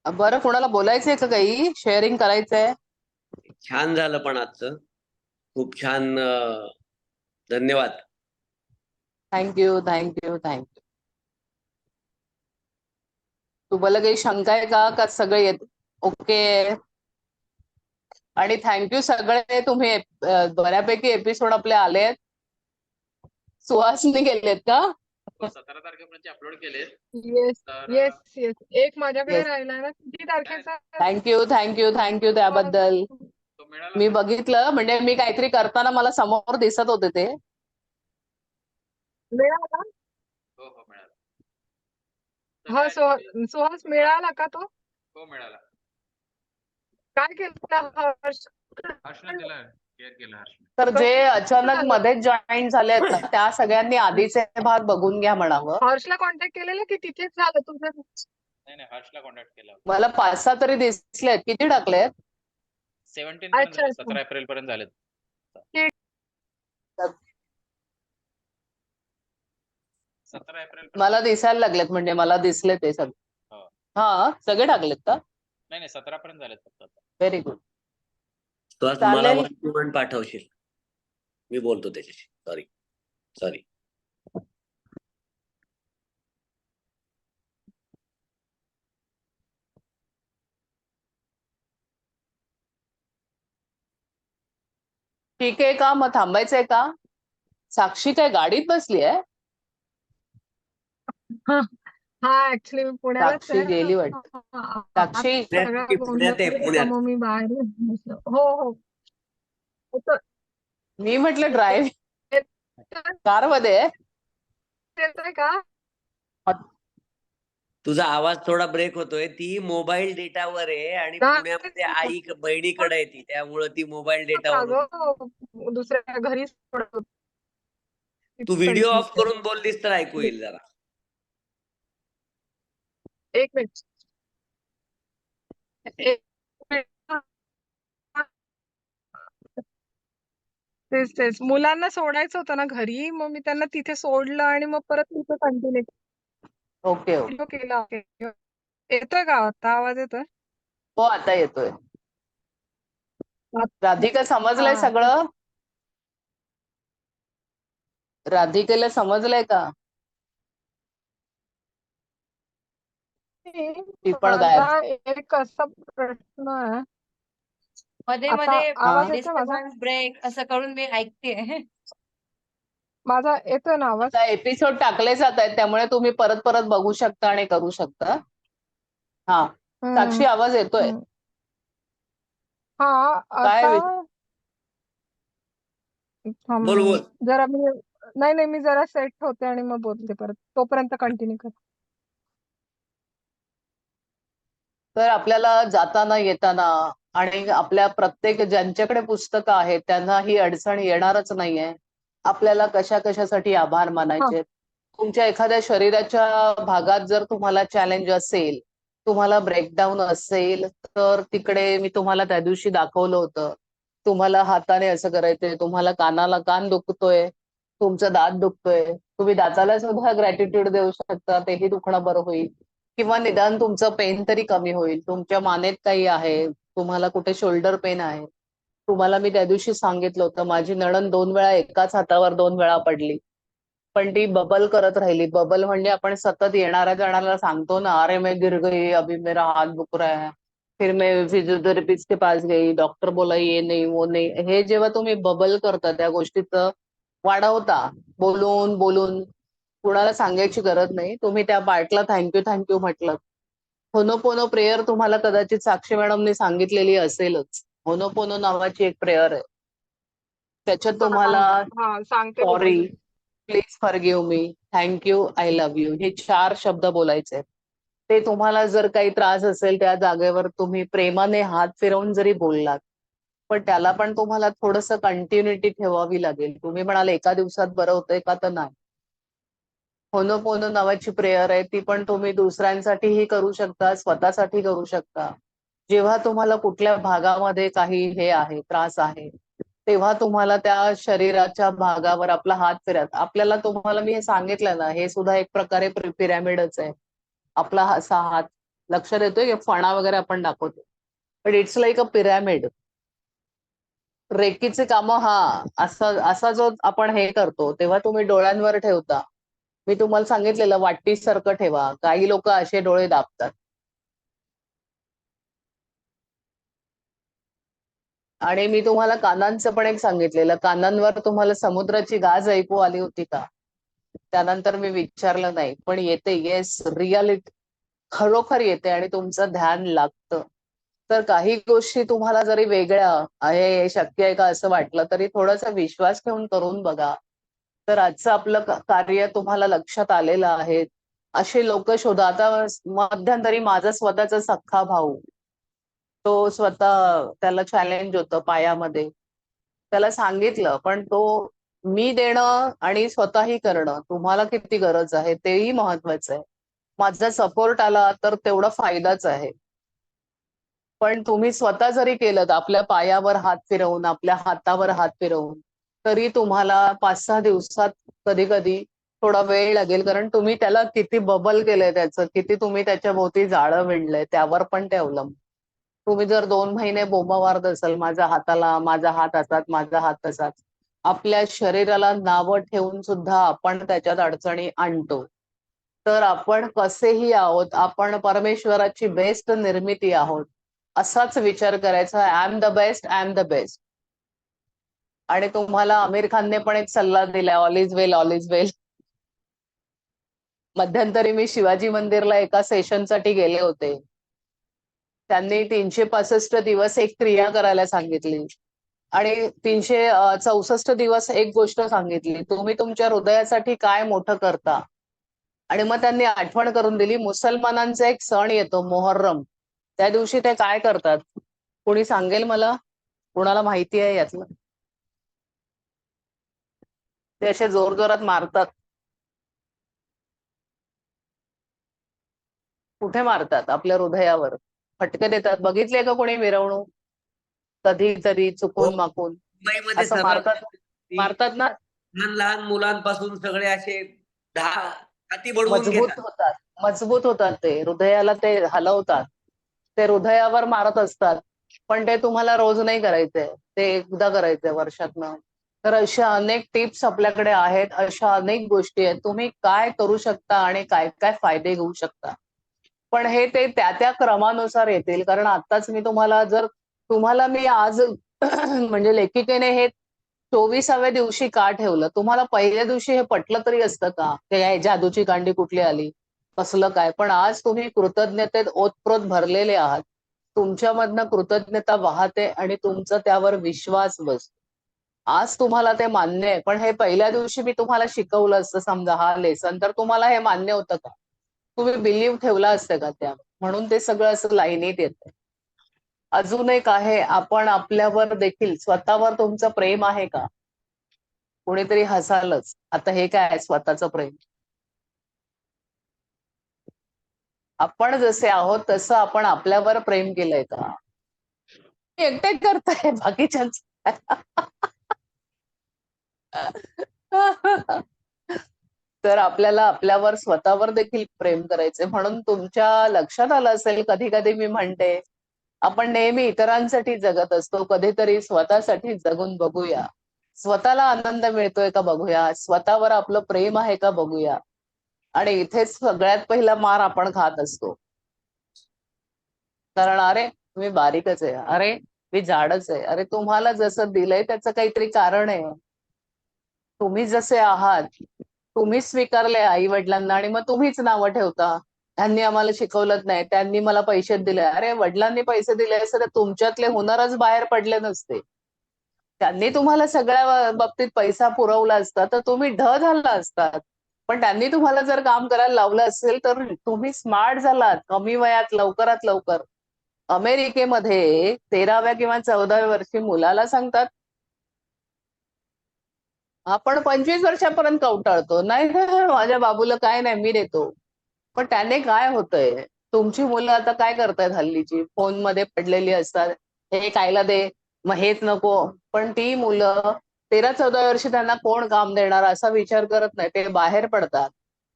A: बरं, कोणाला बोलायचंय का, काही शेअरिंग करायचंय?
G: छान झालं पण आजचं, खूप छान. धन्यवाद.
A: Thank you, thank you, thank you. तुम्हाला काही शंका आहे का, का सगळे येत ओके? आणि थँक्यू सगळे, तुम्ही बऱ्यापैकी एपिसोड आपले आलेत. सुहासने गेलेत का?
B: 17 तारखेपर्यंत अपलोड केले.
C: येस,
B: तर
C: येस, येस. एक माझ्याकडे
A: Yes.
C: राहिला ना, किती तारखेचा?
A: थँक्यू, थँक्यू, थँक्यू त्याबद्दल.
B: तो मिळाला
A: मी
B: का?
A: बघितलं, म्हणजे मी काहीतरी करताना मला समोर दिसत होते ते.
C: मिळाला?
B: हो हो, मिळाला. तर
C: हा,
B: काय-
C: सुहास मिळाला का तो?
B: हो, मिळाला.
C: काय केलं हर्ष?
B: हर्षला दिला, शेअर केला हर्षने.
A: तर जे अचानक
C: झालं?
A: मध्येच जॉईन झालेत ना, त्या सगळ्यांनी आधीचे भाग बघून घ्या म्हणावं.
C: हर्षला कॉन्टॅक्ट केलेलं की तिथेच झालं तुझं?
B: नाही नाही, हर्षला कॉन्टॅक्ट केला होता.
A: मला 5-6 तरी दिसलेत. किती टाकलेत?
B: 17 पर्यंत
C: अच्छा,
B: झाले,
C: अच्छा.
B: 17 एप्रिल पर्यंत झालेत.
C: ठीक.
B: 17 एप्रिल
A: मला दिसायला लागलेत, म्हणजे मला दिसले ते सगळे.
B: हो.
A: हा, सगळे टाकलेत का?
B: नाही 17 पर्यंत झालेत फक्त आता.
A: Very good.
G: सुहास, मला
A: चालेल.
G: 1 to 1 पाठवशील? मी बोलतो त्याच्याशी. Sorry sorry.
A: ठीक आहे का, मग थांबायचंय का? साक्षी काय गाडीत बसली आहे?
C: हा ऍक्च्युली मी पुण्यालाच
A: साक्षी
C: आहे.
A: गेली वाटतं.
C: आज
A: साक्षी
C: सगळा
G: पुण्यात आहे,
C: गोंधळ
G: पुण्यात.
C: मग मी बाहेर बसलो. हो हो येतोय.
A: मी म्हटलं ड्रायव्ह कार मध्ये आहे.
C: येतोय का?
G: तुझा आवाज थोडा ब्रेक होतोय. ती मोबाईल डेटावर आहे आणि पुण्यामध्ये आई बहिणीकडे आहे ती, त्यामुळे ती मोबाईल डेटावर.
C: अगं दुसऱ्या घरी सोडत होते.
G: तू व्हिडिओ
C: कंटिन्यू
G: ऑफ करून बोललीस तर ऐकू येईल जरा.
C: एक मिनिट. एक मिनिट. तेच मुलांना सोडायचं होतं ना घरी, मग मी त्यांना तिथे सोडलं आणि मग परत तिथे कंटिन्यू
A: ओके ओके.
C: व्हिडिओ केला. येतोय का आता? आवाज येतोय?
A: हो आता येतोय. राधिका समजलंय
C: हा
A: सगळं? राधिकेला समजलंय का? ती पण गायब.
C: माझा एक असा प्रश्न आहे.
F: मध्ये
C: आता
F: मध्ये
C: आवाज येतोय माझा?
F: डिस्टर्बन्स ब्रेक असं करून मी ऐकते.
C: माझा येतोय ना आवाज?
A: आता एपिसोड टाकले जात आहेत त्यामुळे तुम्ही परत परत बघू शकता आणि करू शकता. हा साक्षी आवाज येतोय.
C: हम्म. हा
A: काय
C: आता
G: बोल बोल.
C: जरा नाही मी जरा सेट होते आणि मग बोलते परत. तोपर्यंत कंटिन्यू कर.
A: तर आपल्याला जाताना येताना आणि आपल्या प्रत्येक ज्यांच्याकडे पुस्तकं आहेत त्यांना ही अडचण येणारच नाहीये. आपल्याला कशासाठी आभार मानायचे. तुमच्या एखाद्या शरीराच्या भागात जर तुम्हाला चॅलेंज असेल, तुम्हाला ब्रेकडाऊन असेल, तर तिकडे मी तुम्हाला त्या दिवशी दाखवलं होतं. तुम्हाला हाताने असं करायचंय, तुम्हाला कानाला कान दुखतोय, तुमचं दात दुखतोय, तुम्ही दाताला सुद्धा ग्रॅटिट्यूड देऊ शकता, तेही दुखणं बरं होईल. किंवा निदान तुमचं पेन तरी कमी होईल. तुमच्या मानेत काही आहे, तुम्हाला कुठे शोल्डर पेन आहे. तुम्हाला मी त्या दिवशी सांगितलं होतं, माझी नणंद 2 वेळा एकाच हातावर 2 वेळा पडली. पण ती बबल करत राहिली. बबल म्हणजे आपण सतत येणाऱ्या जणाला सांगतो ना, अरे मैं गिर गई, अभी मेरा हाथ दुख रहा है, फिर मैं फिजियोथेरेपिस्ट के पास गई, डॉक्टर बोला ये नहीं वो नहीं. हे जेव्हा तुम्ही बबल करता त्या गोष्टीचं वाढवता बोलून बोलून, कुणाला सांगायची गरज नाही. तुम्ही त्या पार्टला थँक्यू म्हटलं. होनोपोनो प्रेयर तुम्हाला कदाचित साक्षी मॅडमने सांगितलेली असेलच. होनोपोनो नावाची एक प्रेयर आहे. त्याच्यात तुम्हाला
C: सांगते
A: sorry, please forgive me, thank you, I love you हे 4 शब्द बोलायचे. ते तुम्हाला जर काही त्रास असेल त्या जागेवर तुम्ही प्रेमाने हात फिरवून जरी बोललात, पण त्याला पण तुम्हाला थोडंसं कंटिन्युटी ठेवावी लागेल. तुम्ही म्हणाले एका दिवसात बरं होतंय का, तर नाही. होनोपोनो नावाची प्रेयर आहे, ती पण तुम्ही दुसऱ्यांसाठीही करू शकता, स्वतःसाठी करू शकता. जेव्हा तुम्हाला कुठल्या भागामध्ये काही हे आहे, त्रास आहे, तेव्हा तुम्हाला त्या शरीराच्या भागावर आपला हात फिरत. आपल्याला तुम्हाला मी हे सांगितलं ना, हे सुद्धा एक प्रकारे पिरॅमिडच आहे. आपला असा हात लक्ष देतोय की फणा वगैरे आपण दाखवतो, पण इट्स लाईक अ पिरॅमिड. रेकीचे कामं असा जो आपण हे करतो, तेव्हा तुम्ही डोळ्यांवर ठेवता. मी तुम्हाला सांगितलेलं वाटीसारखं ठेवा. काही लोक असे डोळे दाबतात. आणि मी तुम्हाला कानांचं पण एक सांगितलेलं, कानांवर तुम्हाला समुद्राची गाज ऐकू आली होती का? त्यानंतर मी विचारलं नाही, पण येते. येस, रियालिटी खरोखर येते आणि तुमचं ध्यान लागतं. तर काही गोष्टी तुम्हाला जरी वेगळ्या आहे, शक्य आहे का असं वाटलं, तरी थोडासा विश्वास ठेवून करून बघा. तर आजचं आपलं कार्य तुम्हाला लक्षात आलेलं आहे. असे लोक शोधा. आता मध्यंतरी माझा स्वतःचा सख्खा भाऊ, तो स्वतः त्याला चॅलेंज होतं पायामध्ये. त्याला सांगितलं, पण तो मी देणं आणि स्वतःही करणं तुम्हाला किती गरज आहे तेही महत्वाचं आहे. माझा सपोर्ट आला तर तेवढा फायदाच आहे. पण तुम्ही स्वतः जरी केलं, आपल्या पायावर हात फिरवून, आपल्या हातावर हात फिरवून, तरी तुम्हाला 5-6 दिवसात कधी कधी थोडा वेळ लागेल. कारण तुम्ही त्याला किती बबल केलंय, त्याचं किती तुम्ही त्याच्या भोवती जाळं विणलंय त्यावर पण ते अवलंबून. तुम्ही जर 2 महिने बोंबा मारत असाल, माझा हात असाच, माझा हात तसाच, आपल्या शरीराला नावं ठेवून सुद्धा आपण त्याच्यात अडचणी आणतो. तर आपण कसेही आहोत, आपण परमेश्वराची बेस्ट निर्मिती आहोत, असाच विचार करायचा. I am the best, I am the best. आणि तुम्हाला आमिर खानने पण एक सल्ला दिलाय, all is well, all is well. मध्यंतरी मी शिवाजी मंदिरला एका सेशनसाठी गेले होते. त्यांनी 365 दिवस एक क्रिया करायला सांगितली आणि 364 दिवस एक गोष्ट सांगितली, तुम्ही तुमच्या हृदयासाठी काय मोठं करता. आणि मग त्यांनी आठवण करून दिली, मुसलमानांचा एक सण येतो मोहर्रम, त्या दिवशी ते काय करतात. कोणी सांगेल मला? कोणाला माहिती आहे यातलं? ते असे जोर जोरात मारतात. कुठे मारतात? आपल्या हृदयावर फटके देतात. बघितले का कोणी मिरवणूक कधीतरी
G: हो,
A: चुकून माकून
G: मुंबईमध्ये
A: असं
G: सर्रास
A: मारतात? मारतात ना.
G: लहान लहान मुलांपासून सगळे असे हाती बडवून
A: मजबूत
G: घेतात.
A: होतात, मजबूत होतात. ते हृदयाला ते हलवतात, ते हृदयावर मारत असतात. पण ते तुम्हाला रोज नाही करायचंय, ते एकदा करायचंय वर्षातनं. तर अशा अनेक टिप्स आपल्याकडे आहेत, अशा अनेक गोष्टी आहेत, तुम्ही काय करू शकता आणि काय काय फायदे घेऊ शकता. पण हे ते त्या त्या क्रमानुसार येतील. कारण आताच मी तुम्हाला मी आज म्हणजे लेखिकेने हे 24व्या दिवशी का ठेवलं, तुम्हाला पहिल्या दिवशी हे पटलं तरी असतं का, ते जादूची कांडी कुठली आली, कसलं काय. पण आज तुम्ही कृतज्ञतेत ओतप्रोत भरलेले आहात, तुमच्यामधनं कृतज्ञता वाहते आणि तुमचा त्यावर विश्वास बसतो. आज तुम्हाला ते मान्य आहे. पण हे पहिल्या दिवशी मी तुम्हाला शिकवलं असतं समजा हा लेसन, तर तुम्हाला हे मान्य होतं का? तुम्ही बिलीव्ह ठेवला असतं का त्या? म्हणून ते सगळं असं लाईनीत येतं. अजून एक आहे, आपण आपल्यावर देखील, स्वतःवर तुमचं प्रेम आहे का? कोणीतरी हसालच, आता हे काय आहे स्वतःचं प्रेम? आपण जसे आहोत तसं आपण आपल्यावर प्रेम केलंय का? एकटे करताय बाकीच्यांच. तर आपल्याला आपल्यावर स्वतःवर देखील प्रेम करायचंय. म्हणून तुमच्या लक्षात आलं असेल, कधी कधी मी म्हणते, आपण नेहमी इतरांसाठी जगत असतो, कधीतरी स्वतःसाठी जगून बघूया. स्वतःला आनंद मिळतोय का बघूया, स्वतःवर आपलं प्रेम आहे का बघूया. आणि इथेच सगळ्यात पहिला मार आपण खात असतो. कारण अरे मी बारीकच आहे, अरे मी जाडच आहे. अरे तुम्हाला जसं दिलंय त्याचं काहीतरी कारण आहे. तुम्ही जसे आहात, तुम्हीच स्वीकारले आई वडिलांना आणि मग तुम्हीच नावं ठेवता, त्यांनी आम्हाला शिकवलंच नाही, त्यांनी मला पैसे दिले. अरे वडिलांनी पैसे दिले असते तर तुमच्यातले हुनरच बाहेर पडले नसते. त्यांनी तुम्हाला सगळ्या बाबतीत पैसा पुरवला असता तर तुम्ही ढ झाला असतात. पण त्यांनी तुम्हाला जर काम करायला लावलं असेल तर तुम्ही स्मार्ट झालात, कमी वयात, लवकरात लवकर. अमेरिकेमध्ये 13व्या किंवा 14व्या वर्षी मुलाला सांगतात, आपण 25 वर्षापर्यंत कवटाळतो, नाही नाही, माझ्या बाबूला काय नाही, मी देतो. पण त्याने काय होतंय, तुमची मुलं आता काय करतायत हल्लीची, फोनमध्ये पडलेली असतात, हे खायला दे, मग हेच नको. पण ती मुलं 13-14 वर्षी त्यांना कोण काम देणार असा विचार करत नाही. ते बाहेर पडतात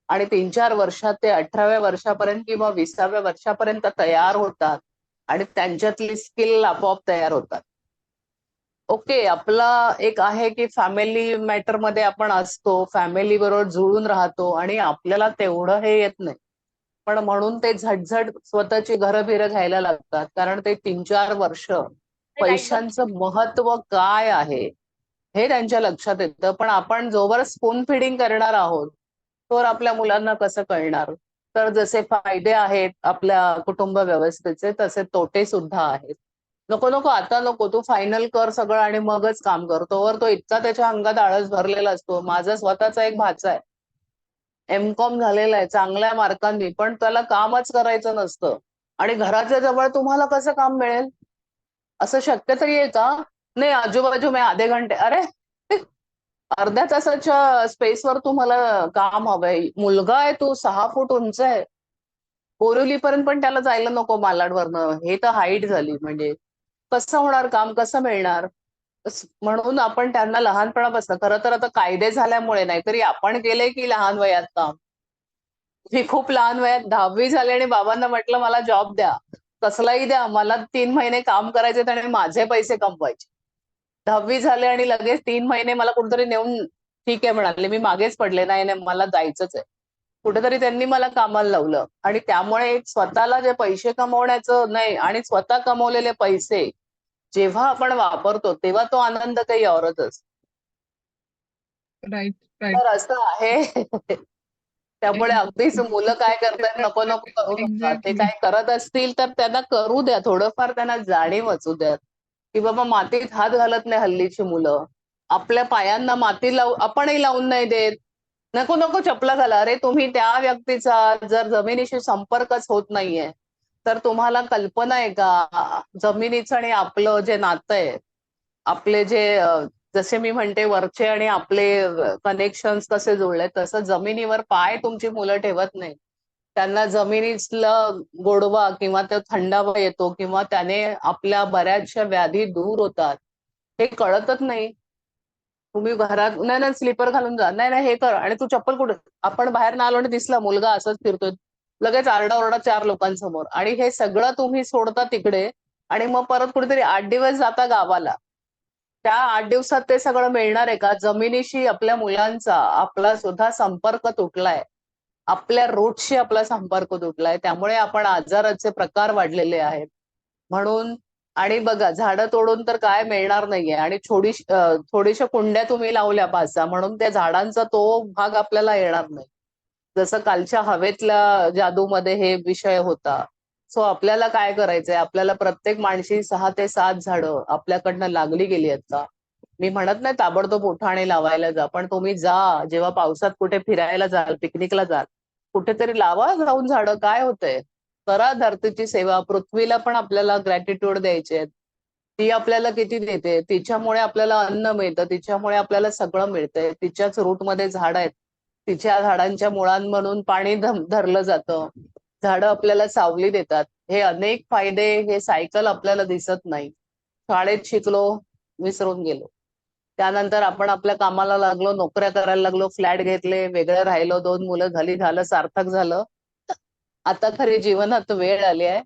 A: आणि 3-4 वर्षात ते 18व्या वर्षापर्यंत किंवा 20व्या वर्षापर्यंत तयार होतात आणि त्यांच्यातली स्किल आपोआप तयार होतात. ओके, आपला एक आहे की फॅमिली मॅटर मध्ये आपण असतो, फॅमिली बरोबर जुळून राहतो आणि आपल्याला तेवढं हे येत नाही. पण म्हणून ते झटझट स्वतःची घरं बिरं घ्यायला लागतात, कारण ते 3-4 वर्ष पैशांचं महत्व काय आहे हे त्यांच्या लक्षात येतं. पण आपण जोवर स्पून फिडिंग करणार आहोत तोवर आपल्या मुलांना कसं कळणार. तर जसे फायदे आहेत आपल्या कुटुंब व्यवस्थेचे, तसे तोटे सुद्धा आहेत. नको नको, आता नको, तू फायनल कर सगळं आणि मगच काम कर. तोवर तो इतका त्याच्या अंगात आळस भरलेला असतो. माझा स्वतःचा एक भाचा आहे, एमकॉम झालेला आहे चांगल्या मार्कांनी, पण त्याला कामच करायचं नसतं. आणि घराच्या जवळ तुम्हाला कसं काम मिळेल? असं शक्य तरी आहे का? नाही, आजूबाजू में आधे घंटे. अरे अर्ध्या तासाच्या स्पेसवर तुम्हाला काम हवंय. मुलगा आहे, तू 6 फूट उंच आहे, बोरिवलीपर्यंत पण त्याला जायला नको मालाडवरनं. हे तर हाईट झाली म्हणजे. कसं होणार काम, कसं मिळणार? म्हणून आपण त्यांना लहानपणापासून, खरं तर आता कायदे झाल्यामुळे, नाहीतरी आपण केलंय की लहान वयात काम. मी खूप लहान वयात 10वी झाले आणि बाबांना म्हटलं मला जॉब द्या, कसलाही द्या, मला 3 महिने काम करायचे आणि माझे पैसे कमवायचे. 10वी झाले आणि लगेच 3 महिने मला कुठेतरी नेऊन, ठीक आहे म्हणाले, मी मागेच पडले, नाही नाही मला जायचंच आहे. कुठेतरी त्यांनी मला कामाला लावलं आणि त्यामुळे एक स्वतःला जे पैसे कमवण्याचं नाही आणि स्वतः कमवलेले पैसे जेव्हा आपण वापरतो तेव्हा तो आनंद काही औरच असतो.
C: राईट राईट
A: तर असं आहे. त्यामुळे अगदीच मुलं काय करतायत नको नको करू नका. ते
C: एक्झॅक्टली.
A: काय करत असतील तर त्यांना करू द्या. थोडंफार त्यांना जाणीव असू द्या की बाबा मातीत हात घालत नाही हल्लीची मुलं. आपल्या पायांना माती आपणही लावून नाही देत. नको नको चपला घाला. अरे तुम्ही त्या व्यक्तीचा जर जमिनीशी संपर्कच होत नाहीये तर तुम्हाला कल्पना आहे का जमिनीचं आणि आपलं जे नातं आहे, आपले जे जसे मी म्हणते वरचे आणि आपले कनेक्शन्स कसे जुळले तसं जमिनीवर पाय तुमची मुलं ठेवत नाही. त्यांना जमिनीतला गोडवा किंवा तो थंडावा येतो किंवा त्याने आपल्या बऱ्याचशा व्याधी दूर होतात. हे कळतच नाही. तुम्ही घरात नाही नाही स्लीपर घालून जा, नाही नाही हे कर आणि तू चप्पल कुठे, आपण बाहेर ना आलो आणि दिसला मुलगा असंच फिरतोय, लगेच आरडाओरडा 4 लोकांसमोर आणि हे सगळं तुम्ही सोडता तिकडे आणि मग परत कुठेतरी 8 दिवस जाता गावाला. त्या 8 दिवसात ते सगळं मिळणार आहे का? जमिनीशी आपल्या मुलांचा आपला सुद्धा संपर्क तुटलाय. आपल्या रूटशी आपला संपर्क तुटलाय. त्यामुळे आपण आजाराचे प्रकार वाढलेले आहेत. म्हणून आणि बघा झाडं तोडून तर काय मिळणार नाहीये आणि थोडीशा कुंड्या तुम्ही लावल्या 5-6 म्हणून त्या झाडांचा तो भाग आपल्याला येणार नाही. जसं कालच्या हवेतल्या जादूमध्ये हे विषय होता. सो आपल्याला काय करायचंय? आपल्याला प्रत्येक माणशी 6 ते 7 झाडं आपल्याकडनं लागली गेली आहेत का? मी म्हणत नाही ताबडतोब उठा आणि लावायला जा, पण तुम्ही जा. जेव्हा पावसात कुठे फिरायला जाल, पिकनिकला जाल, कुठेतरी लावा जाऊन झाडं. काय होतंय? करा धरतीची सेवा. पृथ्वीला पण आपल्याला ग्रॅटिट्यूड द्यायचे आहेत. ती आपल्याला किती देते? तिच्यामुळे आपल्याला अन्न मिळतं, तिच्यामुळे आपल्याला सगळं मिळतंय. तिच्याच रूटमध्ये झाड आहेत. तिच्या झाडांच्या मुळांमधून पाणी धरलं जातं. झाडं आपल्याला सावली देतात. हे अनेक फायदे, हे सायकल आपल्याला दिसत नाही. शाळेत शिकलो, विसरून गेलो. त्यानंतर आपण आपल्या कामाला लागलो, नोकऱ्या करायला लागलो, फ्लॅट घेतले, वेगळं राहिलो, 2 मुलं झाली, झालं सार्थक झालं. आता खरी जीवनात वेळ आली आहे.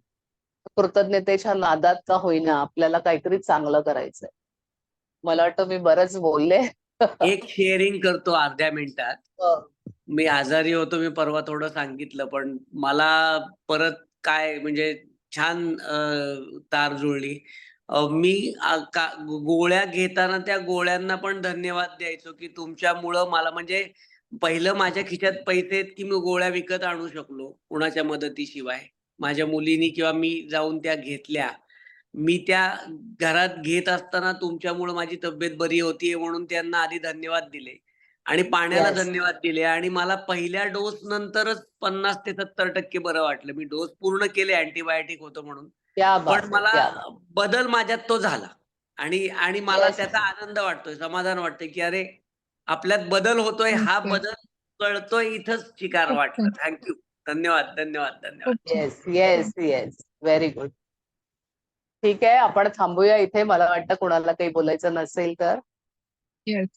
A: कृतज्ञतेच्या नादात का होईना आपल्याला काहीतरी चांगलं करायचंय. मला वाटतं मी बरंच बोलले.
G: एक शेअरिंग करतो अर्ध्या मिनिटात. मी आजारी होतो, मी परवा थोडं सांगितलं, पण मला परत काय म्हणजे छान तार जुळली. मी गोळ्या घेताना त्या गोळ्यांना पण धन्यवाद द्यायचो की तुमच्यामुळं मला म्हणजे पहिलं माझ्या खिशात पैसे आहेत की मी गोळ्या विकत आणू शकलो कुणाच्या मदतीशिवाय. माझ्या मुलीनी किंवा मी जाऊन त्या घेतल्या. मी त्या घरात घेत असताना तुमच्यामुळे माझी तब्येत बरी होतीये म्हणून त्यांना आधी धन्यवाद दिले आणि पाण्याला
A: Yes.
G: धन्यवाद दिले आणि मला पहिल्या डोस नंतरच 50 ते 70% बरं वाटलं. मी डोस पूर्ण केले अँटिबायोटिक होतं म्हणून.
A: क्या
G: पण
A: बात
G: मला
A: क्या बात.
G: बदल माझ्यात तो झाला आणि आणि मला
A: Yes.
G: त्याचा आनंद वाटतोय, समाधान वाटतंय, की अरे आपल्यात बदल होतोय, हा बदल कळतोय इथंच शिकार वाटलं. थँक धन्यवाद, धन्यवाद, धन्यवाद.
A: Yes yes yes very good. ठीक आहे, आपण थांबूया इथे. मला वाटतं कोणाला काही बोलायचं नसेल तर.
C: येस